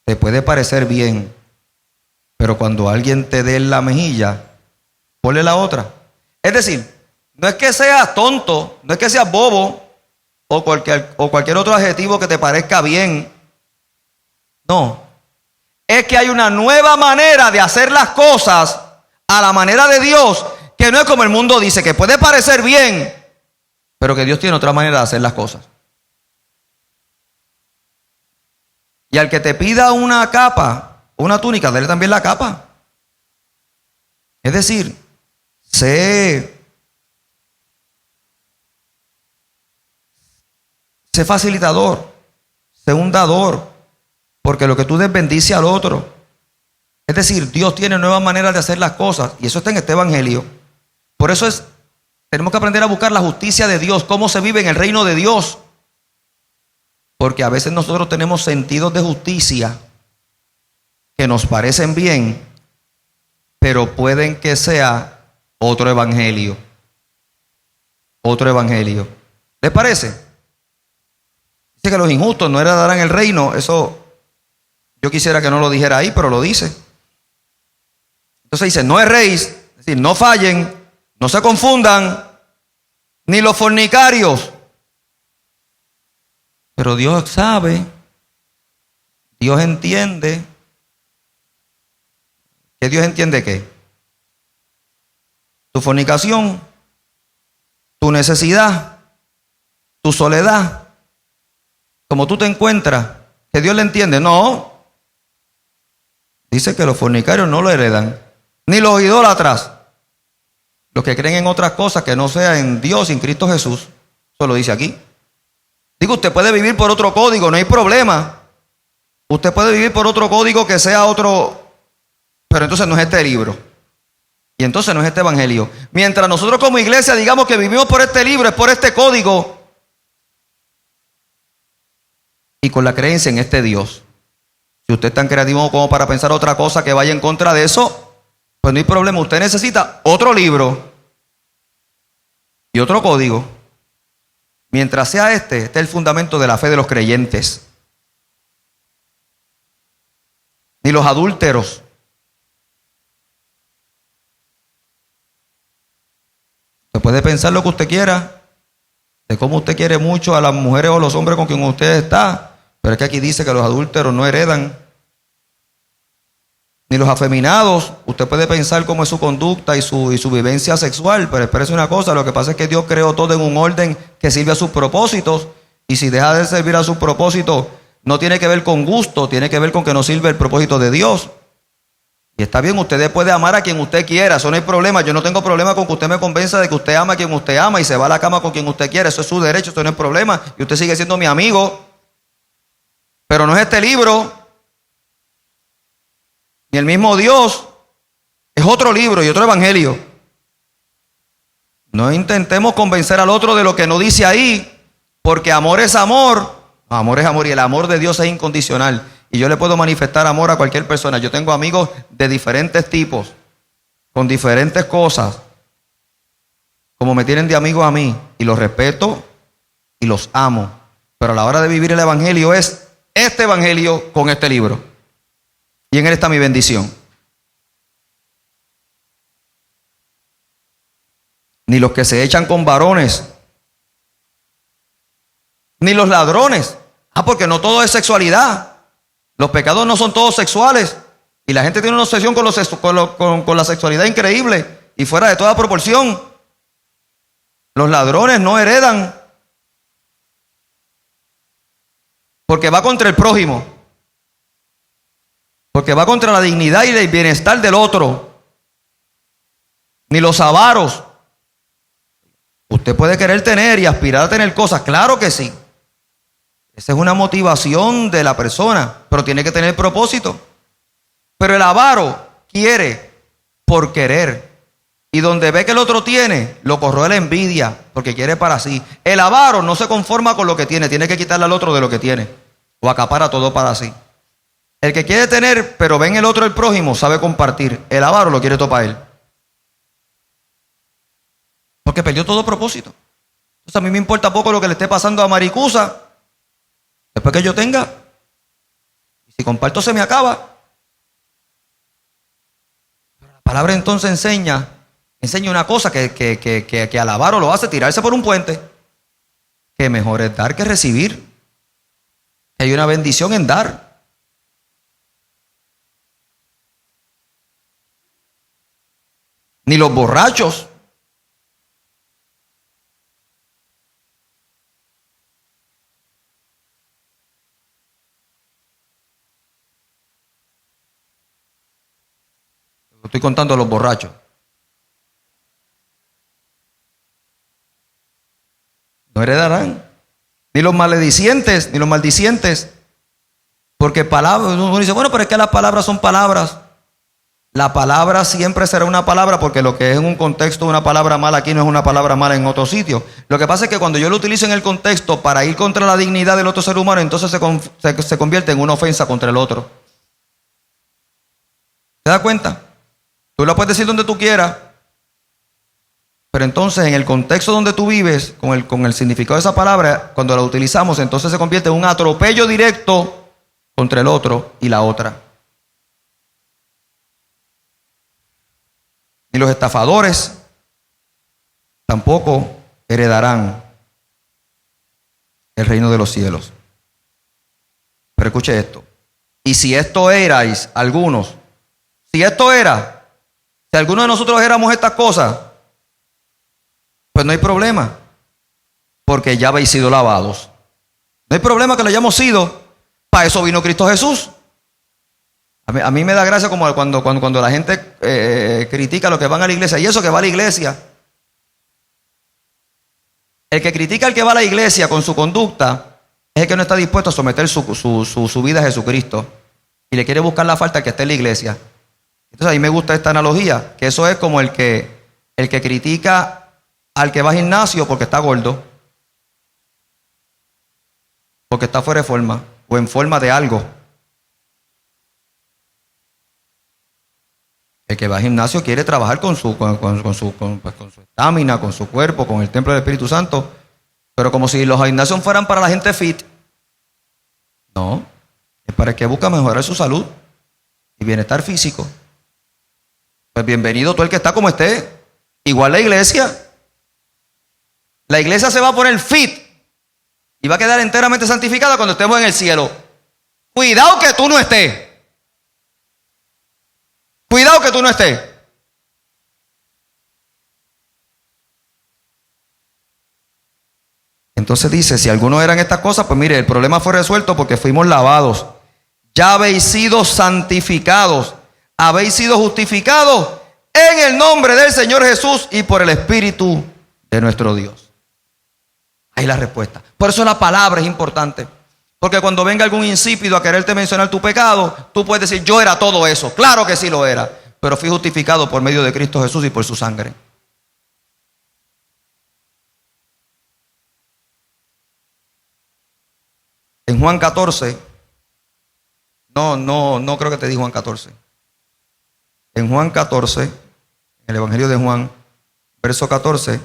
te puede parecer bien, pero cuando alguien te dé la mejilla, ponle la otra. Es decir, no es que seas tonto, no es que seas bobo o cualquier otro adjetivo que te parezca bien. No, es que hay una nueva manera de hacer las cosas a la manera de Dios, que no es como el mundo dice, que puede parecer bien, pero que Dios tiene otra manera de hacer las cosas. Y al que te pida una capa, una túnica, dale también la capa. Es decir, sé facilitador, sé un dador, porque lo que tú des bendice al otro. Es decir, Dios tiene nuevas maneras de hacer las cosas, y eso está en este evangelio. Por eso tenemos que aprender a buscar la justicia de Dios, cómo se vive en el reino de Dios. Porque a veces nosotros tenemos sentidos de justicia que nos parecen bien, pero pueden que sea otro evangelio. Otro evangelio. ¿Les parece? Dice que los injustos no heredarán el reino. Eso yo quisiera que no lo dijera ahí, pero lo dice. Entonces dice, no erréis, es decir, no fallen, no se confundan, ni los fornicarios. Pero Dios sabe, Dios entiende. ¿Qué Dios entiende qué? Tu fornicación, tu necesidad, tu soledad, como tú te encuentras, que Dios le entiende. No, dice que los fornicarios no lo heredan, ni los idólatras, los que creen en otras cosas que no sea en Dios, en Cristo Jesús. Eso lo dice aquí. Digo, usted puede vivir por otro código, no hay problema. Usted puede vivir por otro código que sea otro, pero entonces no es este libro. Y entonces no es este evangelio. Mientras nosotros como iglesia digamos que vivimos por este libro, es por este código y con la creencia en este Dios. Si usted es tan creativo como para pensar otra cosa que vaya en contra de eso, pues no hay problema. Usted necesita otro libro y otro código. Mientras sea este es el fundamento de la fe de los creyentes. Ni los adúlteros. Usted puede pensar lo que usted quiera, de cómo usted quiere mucho a las mujeres o los hombres con quien usted está, pero es que aquí dice que los adúlteros no heredan. Ni los afeminados. Usted puede pensar cómo es su conducta y su vivencia sexual, pero espérese una cosa, lo que pasa es que Dios creó todo en un orden que sirve a sus propósitos, y si deja de servir a sus propósitos, no tiene que ver con gusto, tiene que ver con que no sirve el propósito de Dios. Y está bien, usted puede amar a quien usted quiera, eso no hay problema. Yo no tengo problema con que usted me convenza de que usted ama a quien usted ama y se va a la cama con quien usted quiera, eso es su derecho, eso no es problema, y usted sigue siendo mi amigo. Pero no es este libro, ni el mismo Dios, es otro libro y otro evangelio. No intentemos convencer al otro de lo que no dice ahí, porque amor es amor, amor es amor, y el amor de Dios es incondicional. Y yo le puedo manifestar amor a cualquier persona. Yo tengo amigos de diferentes tipos, con diferentes cosas, como me tienen de amigos a mí, y los respeto y los amo. Pero a la hora de vivir el evangelio es este evangelio con este libro. Y en él está mi bendición. Ni los que se echan con varones, ni los ladrones. Porque no todo es sexualidad. Los pecados no son todos sexuales. Y la gente tiene una obsesión con la sexualidad increíble y fuera de toda proporción. Los ladrones no heredan, porque va contra el prójimo, porque va contra la dignidad y el bienestar del otro. Ni los avaros. Usted puede querer tener y aspirar a tener cosas, claro que sí. Esa es una motivación de la persona, pero tiene que tener propósito. Pero el avaro quiere por querer, y donde ve que el otro tiene, lo corroe la envidia, porque quiere para sí. El avaro no se conforma con lo que tiene que quitarle al otro de lo que tiene, o acapara todo para sí. El que quiere tener, pero ve en el otro el prójimo, sabe compartir. El avaro lo quiere todo para él, porque perdió todo propósito. Entonces a mí me importa poco lo que le esté pasando a Maricusa, después que yo tenga, y si comparto se me acaba. Pero la palabra entonces enseña una cosa que al avaro lo hace tirarse por un puente, que mejor es dar que recibir, que hay una bendición en dar. Ni los borrachos. Estoy contando a los borrachos. No heredarán. Ni los maledicientes, ni los maldicientes. Porque palabras, uno dice, bueno, pero es que las palabras son palabras. La palabra siempre será una palabra, porque lo que es en un contexto una palabra mala aquí no es una palabra mala en otro sitio. Lo que pasa es que cuando yo lo utilizo en el contexto para ir contra la dignidad del otro ser humano, entonces se convierte en una ofensa contra el otro. ¿Se da cuenta? Tú la puedes decir donde tú quieras, pero entonces en el contexto donde tú vives, con el significado de esa palabra, cuando la utilizamos, entonces se convierte en un atropello directo contra el otro y la otra. Ni los estafadores tampoco heredarán el reino de los cielos. Pero escuche esto. Y si esto erais algunos, si algunos de nosotros éramos estas cosas, pues no hay problema, porque ya habéis sido lavados. No hay problema que lo hayamos sido. Para eso vino Cristo Jesús. A mí me da gracia como cuando la gente critica a los que van a la iglesia. Y eso que va a la iglesia. El que critica al que va a la iglesia con su conducta es el que no está dispuesto a someter su vida a Jesucristo. Y le quiere buscar la falta al que esté en la iglesia. Entonces a mí me gusta esta analogía, que eso es como el que critica al que va al gimnasio porque está gordo, porque está fuera de forma o en forma de algo. El que va al gimnasio quiere trabajar con su estamina, con su cuerpo, con el templo del Espíritu Santo, pero como si los gimnasios fueran para la gente fit. No, es para el que busca mejorar su salud y bienestar físico. Pues bienvenido todo el que está como esté. Igual la iglesia. La iglesia se va a poner fit y va a quedar enteramente santificada cuando estemos en el cielo. Cuidado que tú no estés. Cuidado que tú no estés. Entonces dice, si algunos eran estas cosas, pues mire, el problema fue resuelto porque fuimos lavados. Ya habéis sido santificados. Habéis sido justificados en el nombre del Señor Jesús y por el Espíritu de nuestro Dios. Ahí la respuesta. Por eso la palabra es importante. Porque cuando venga algún insípido a quererte mencionar tu pecado, tú puedes decir, yo era todo eso. Claro que sí lo era. Pero fui justificado por medio de Cristo Jesús y por su sangre. En Juan 14. No creo que te di Juan 14. En Juan 14, en el Evangelio de Juan, verso 14,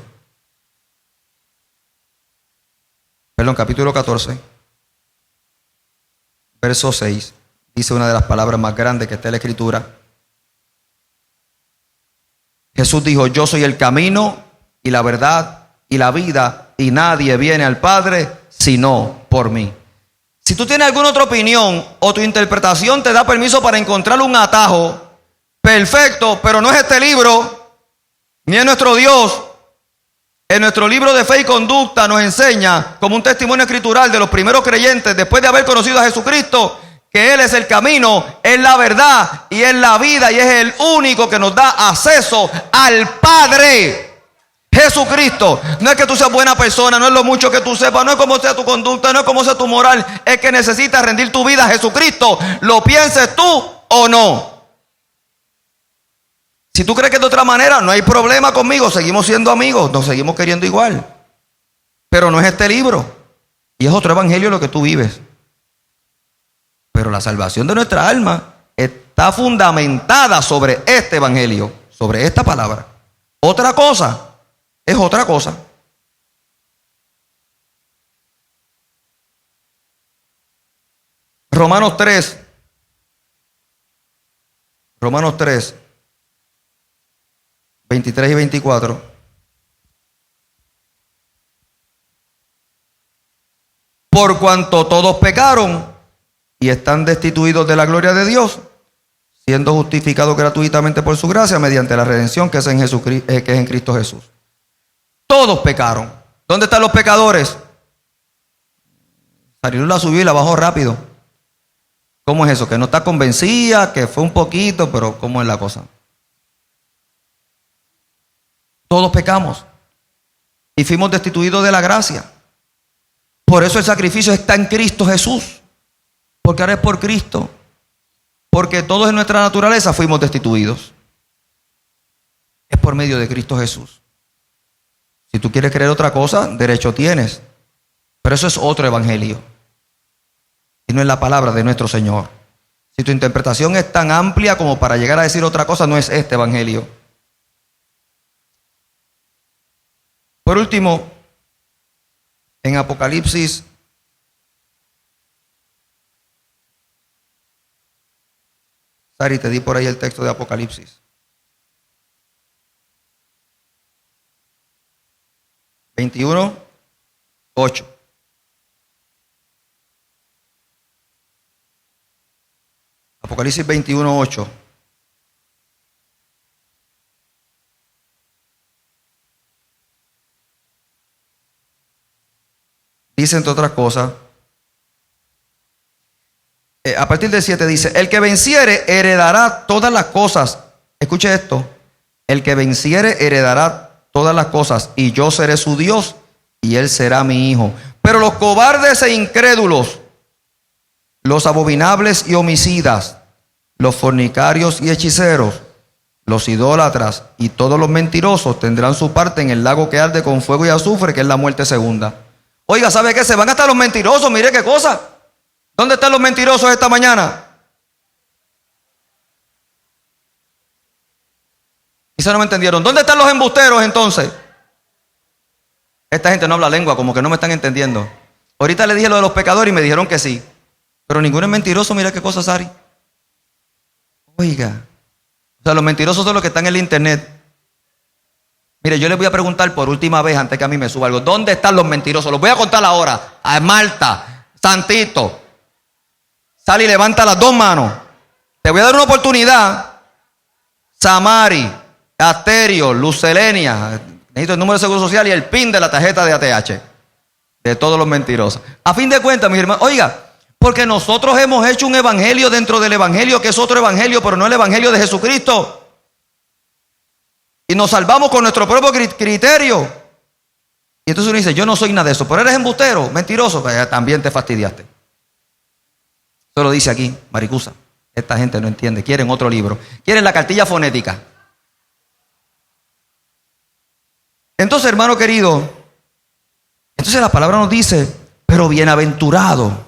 capítulo 14, verso 6, dice una de las palabras más grandes que está en la Escritura. Jesús dijo, yo soy el camino y la verdad y la vida, y nadie viene al Padre sino por mí. Si tú tienes alguna otra opinión o tu interpretación te da permiso para encontrar un atajo, perfecto, pero no es este libro, ni es nuestro Dios. En nuestro libro de fe y conducta nos enseña, como un testimonio escritural de los primeros creyentes, después de haber conocido a Jesucristo, que Él es el camino, es la verdad y es la vida y es el único que nos da acceso al Padre. Jesucristo. No es que tú seas buena persona, no es lo mucho que tú sepas, no es cómo sea tu conducta, no es cómo sea tu moral, es que necesitas rendir tu vida a Jesucristo, lo pienses tú o no. Si tú crees que de otra manera, no hay problema conmigo, seguimos siendo amigos, nos seguimos queriendo igual. Pero no es este libro, y es otro evangelio lo que tú vives. Pero la salvación de nuestra alma está fundamentada sobre este evangelio, sobre esta palabra. Otra cosa es otra cosa. Romanos 3, 23 y 24. Por cuanto todos pecaron y están destituidos de la gloria de Dios, siendo justificados gratuitamente por su gracia mediante la redención que es en Jesucristo, que es en Cristo Jesús. Todos pecaron. ¿Dónde están los pecadores? Salió, la subió y la bajó rápido. ¿Cómo es eso? Que no está convencida, que fue un poquito, pero ¿cómo es la cosa? Todos pecamos y fuimos destituidos de la gracia. Por eso el sacrificio está en Cristo Jesús. Porque ahora es por Cristo. Porque todos en nuestra naturaleza fuimos destituidos. Es por medio de Cristo Jesús. Si tú quieres creer otra cosa, derecho tienes. Pero eso es otro evangelio. Y no es la palabra de nuestro Señor. Si tu interpretación es tan amplia como para llegar a decir otra cosa, no es este evangelio. Por último, en Apocalipsis, Sari, te di por ahí el texto de Apocalipsis. 21:8. Apocalipsis 21:8. Dice, entre otras cosas, a partir del 7 dice, el que venciere heredará todas las cosas. Escuche esto. El que venciere heredará todas las cosas, y yo seré su Dios, y él será mi hijo. Pero los cobardes e incrédulos, los abominables y homicidas, los fornicarios y hechiceros, los idólatras y todos los mentirosos tendrán su parte en el lago que arde con fuego y azufre, que es la muerte segunda. Oiga, ¿sabe qué? Se van hasta los mentirosos, mire qué cosa. ¿Dónde están los mentirosos esta mañana? Quizá no me entendieron. ¿Dónde están los embusteros entonces? Esta gente no habla lengua, como que no me están entendiendo. Ahorita le dije lo de los pecadores y me dijeron que sí. Pero ninguno es mentiroso, mira qué cosa, Sari. Oiga. O sea, los mentirosos son los que están en el internet. Mire, yo les voy a preguntar por última vez antes que a mí me suba algo. ¿Dónde están los mentirosos? Los voy a contar ahora. A Marta, Santito. Sal y levanta las dos manos. Te voy a dar una oportunidad. Samari, Asterio, Lucelenia. Necesito el número de seguro social y el PIN de la tarjeta de ATH. De todos los mentirosos. A fin de cuentas, mis hermanos, oiga, porque nosotros hemos hecho un evangelio dentro del evangelio que es otro evangelio, pero no el evangelio de Jesucristo. Y nos salvamos con nuestro propio criterio. Y entonces uno dice, yo no soy nada de eso, pero eres embustero, mentiroso, pues también te fastidiaste. Eso lo dice aquí, Maricusa. Esta gente no entiende, quieren otro libro. Quieren la cartilla fonética. Entonces, hermano querido, entonces la palabra nos dice, pero bienaventurado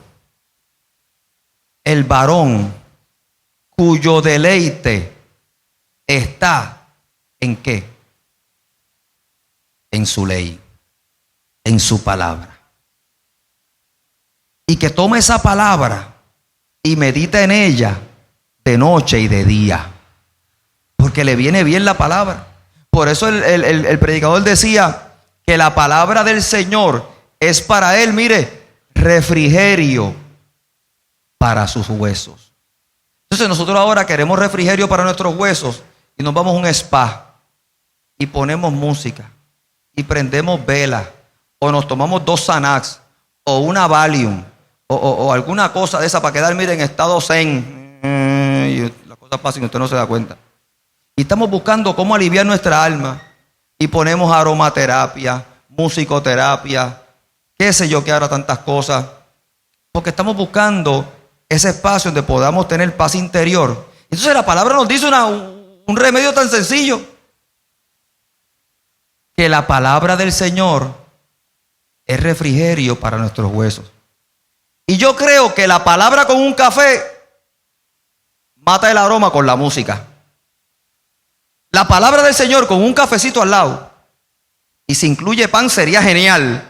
el varón cuyo deleite está ¿en qué? En su ley, en su palabra. Y que tome esa palabra y medita en ella de noche y de día, porque le viene bien la palabra. Por eso el predicador decía que la palabra del Señor es para él, mire, refrigerio para sus huesos. Entonces nosotros ahora queremos refrigerio para nuestros huesos y nos vamos a un spa y ponemos música y prendemos velas o nos tomamos 2 Xanax o una Valium o alguna cosa de esa para quedar, mire, en estado zen. Y las cosas pasan y usted no se da cuenta. Y estamos buscando cómo aliviar nuestra alma y ponemos aromaterapia, musicoterapia, qué sé yo, que ahora tantas cosas, porque estamos buscando ese espacio donde podamos tener paz interior. Entonces la palabra nos dice un remedio tan sencillo, que la palabra del Señor es refrigerio para nuestros huesos. Y yo creo que la palabra con un café mata el aroma con la música. La palabra del Señor con un cafecito al lado, y si incluye pan sería genial,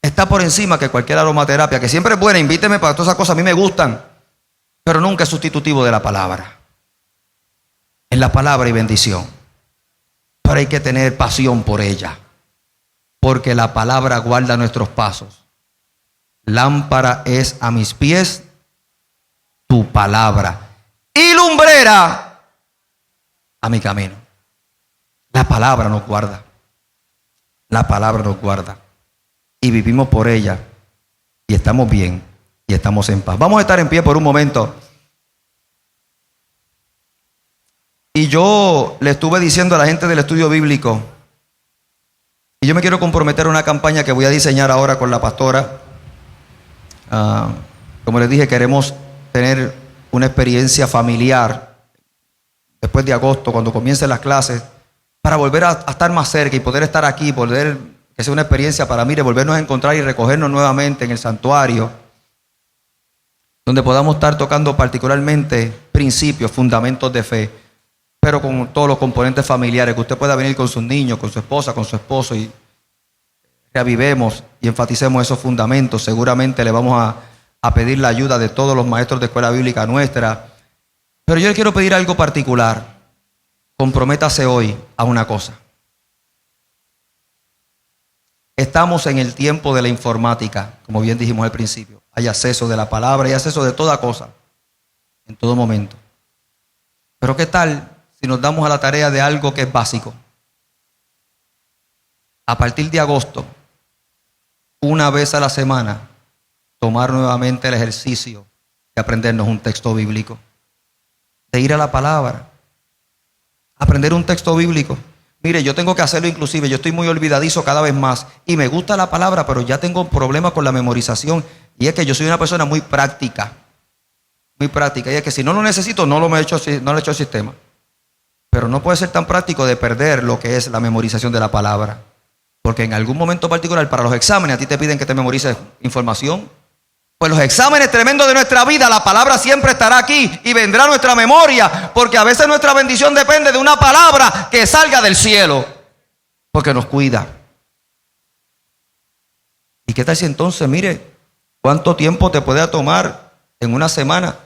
está por encima que cualquier aromaterapia, que siempre es buena, invíteme para todas esas cosas, a mí me gustan, pero nunca es sustitutivo de la palabra. Es la palabra y bendición, pero hay que tener pasión por ella, porque la palabra guarda nuestros pasos. Lámpara es a mis pies tu palabra y lumbrera a mi camino. La palabra nos guarda. La palabra nos guarda. Y vivimos por ella. Y estamos bien. Y estamos en paz. Vamos a estar en pie por un momento. Y yo le estuve diciendo a la gente del estudio bíblico, y yo me quiero comprometer a una campaña que voy a diseñar ahora con la pastora. Como les dije, queremos tener una experiencia familiar después de agosto, cuando comiencen las clases, para volver a estar más cerca y poder estar aquí, poder que sea una experiencia para mí de volvernos a encontrar y recogernos nuevamente en el santuario, donde podamos estar tocando particularmente principios, fundamentos de fe, pero con todos los componentes familiares, que usted pueda venir con sus niños, con su esposa, con su esposo, y reavivemos y enfaticemos esos fundamentos. Seguramente le vamos a pedir la ayuda de todos los maestros de escuela bíblica nuestra. Pero yo le quiero pedir algo particular. Comprométase hoy a una cosa. Estamos en el tiempo de la informática, como bien dijimos al principio. Hay acceso de la palabra, hay acceso de toda cosa, en todo momento. Pero ¿qué tal si nos damos a la tarea de algo que es básico? A partir de agosto, una vez a la semana, tomar nuevamente el ejercicio de aprendernos un texto bíblico, de ir a la palabra, aprender un texto bíblico. Mire, yo tengo que hacerlo inclusive, yo estoy muy olvidadizo cada vez más y me gusta la palabra, pero ya tengo problemas con la memorización, y es que yo soy una persona muy práctica. muy práctica, y es que si no lo necesito, no lo he hecho al sistema. Pero no puede ser tan práctico de perder lo que es la memorización de la palabra. Porque en algún momento particular, para los exámenes, a ti te piden que te memorices información. Pues los exámenes tremendos de nuestra vida, la palabra siempre estará aquí y vendrá a nuestra memoria, porque a veces nuestra bendición depende de una palabra que salga del cielo, porque nos cuida. ¿Y qué tal si entonces, mire, cuánto tiempo te puede tomar en una semana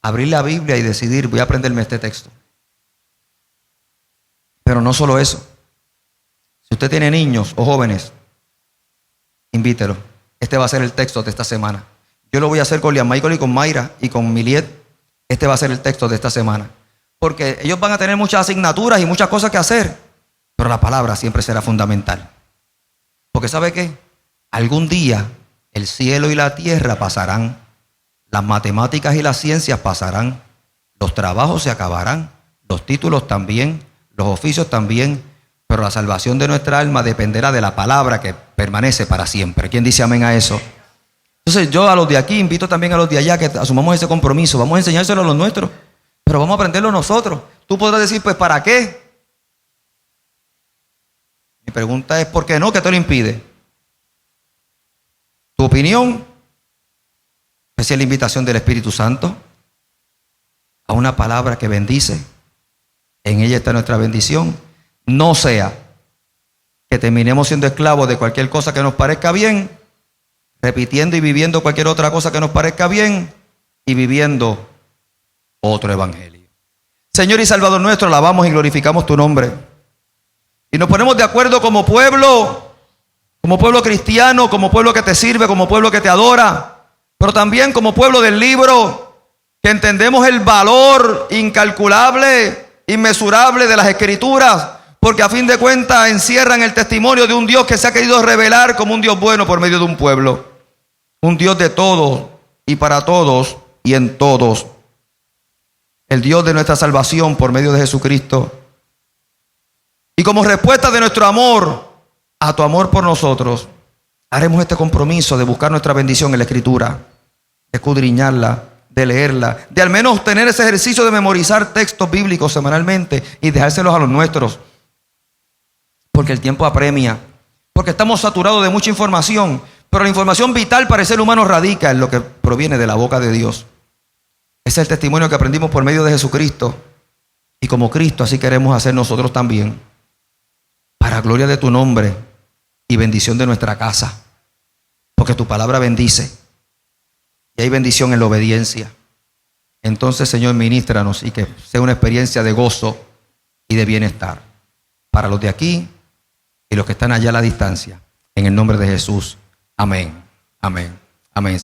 abrir la Biblia y decidir, voy a aprenderme este texto? Pero no solo eso. Si usted tiene niños o jóvenes, invítelo. Este va a ser el texto de esta semana. Yo lo voy a hacer con Liam Michael y con Mayra y con Miliet. Este va a ser el texto de esta semana. Porque ellos van a tener muchas asignaturas y muchas cosas que hacer. Pero la palabra siempre será fundamental. Porque ¿sabe qué? Algún día el cielo y la tierra pasarán. Las matemáticas y las ciencias pasarán. Los trabajos se acabarán. Los títulos también. Los oficios también. Pero la salvación de nuestra alma dependerá de la palabra que permanece para siempre. ¿Quién dice amén a eso? Entonces yo a los de aquí invito también a los de allá que asumamos ese compromiso. Vamos a enseñárselo a los nuestros, pero vamos a aprenderlo nosotros. Tú podrás decir, pues ¿para qué? Mi pregunta es, ¿por qué no? ¿Qué te lo impide? ¿Tu opinión? Esa es la invitación del Espíritu Santo a una palabra que bendice. En ella está nuestra bendición. No sea que terminemos siendo esclavos de cualquier cosa que nos parezca bien, repitiendo y viviendo cualquier otra cosa que nos parezca bien y viviendo otro evangelio. Señor y Salvador nuestro, alabamos y glorificamos tu nombre. Y nos ponemos de acuerdo como pueblo cristiano, como pueblo que te sirve, como pueblo que te adora, pero también como pueblo del libro, que entendemos el valor incalculable, inmesurable de las Escrituras, porque a fin de cuentas encierran el testimonio de un Dios que se ha querido revelar como un Dios bueno por medio de un pueblo. Un Dios de todos y para todos y en todos. El Dios de nuestra salvación por medio de Jesucristo. Y como respuesta de nuestro amor a tu amor por nosotros, haremos este compromiso de buscar nuestra bendición en la Escritura, de escudriñarla, de leerla, de al menos tener ese ejercicio de memorizar textos bíblicos semanalmente y dejárselos a los nuestros. Porque el tiempo apremia, porque estamos saturados de mucha información, pero la información vital para el ser humano radica en lo que proviene de la boca de Dios. Ese es el testimonio que aprendimos por medio de Jesucristo, y como Cristo así queremos hacer nosotros también, para gloria de tu nombre y bendición de nuestra casa, porque tu palabra bendice y hay bendición en la obediencia. Entonces, Señor, ministranos y que sea una experiencia de gozo y de bienestar para los de aquí y los que están allá a la distancia. En el nombre de Jesús. Amén. Amén. Amén.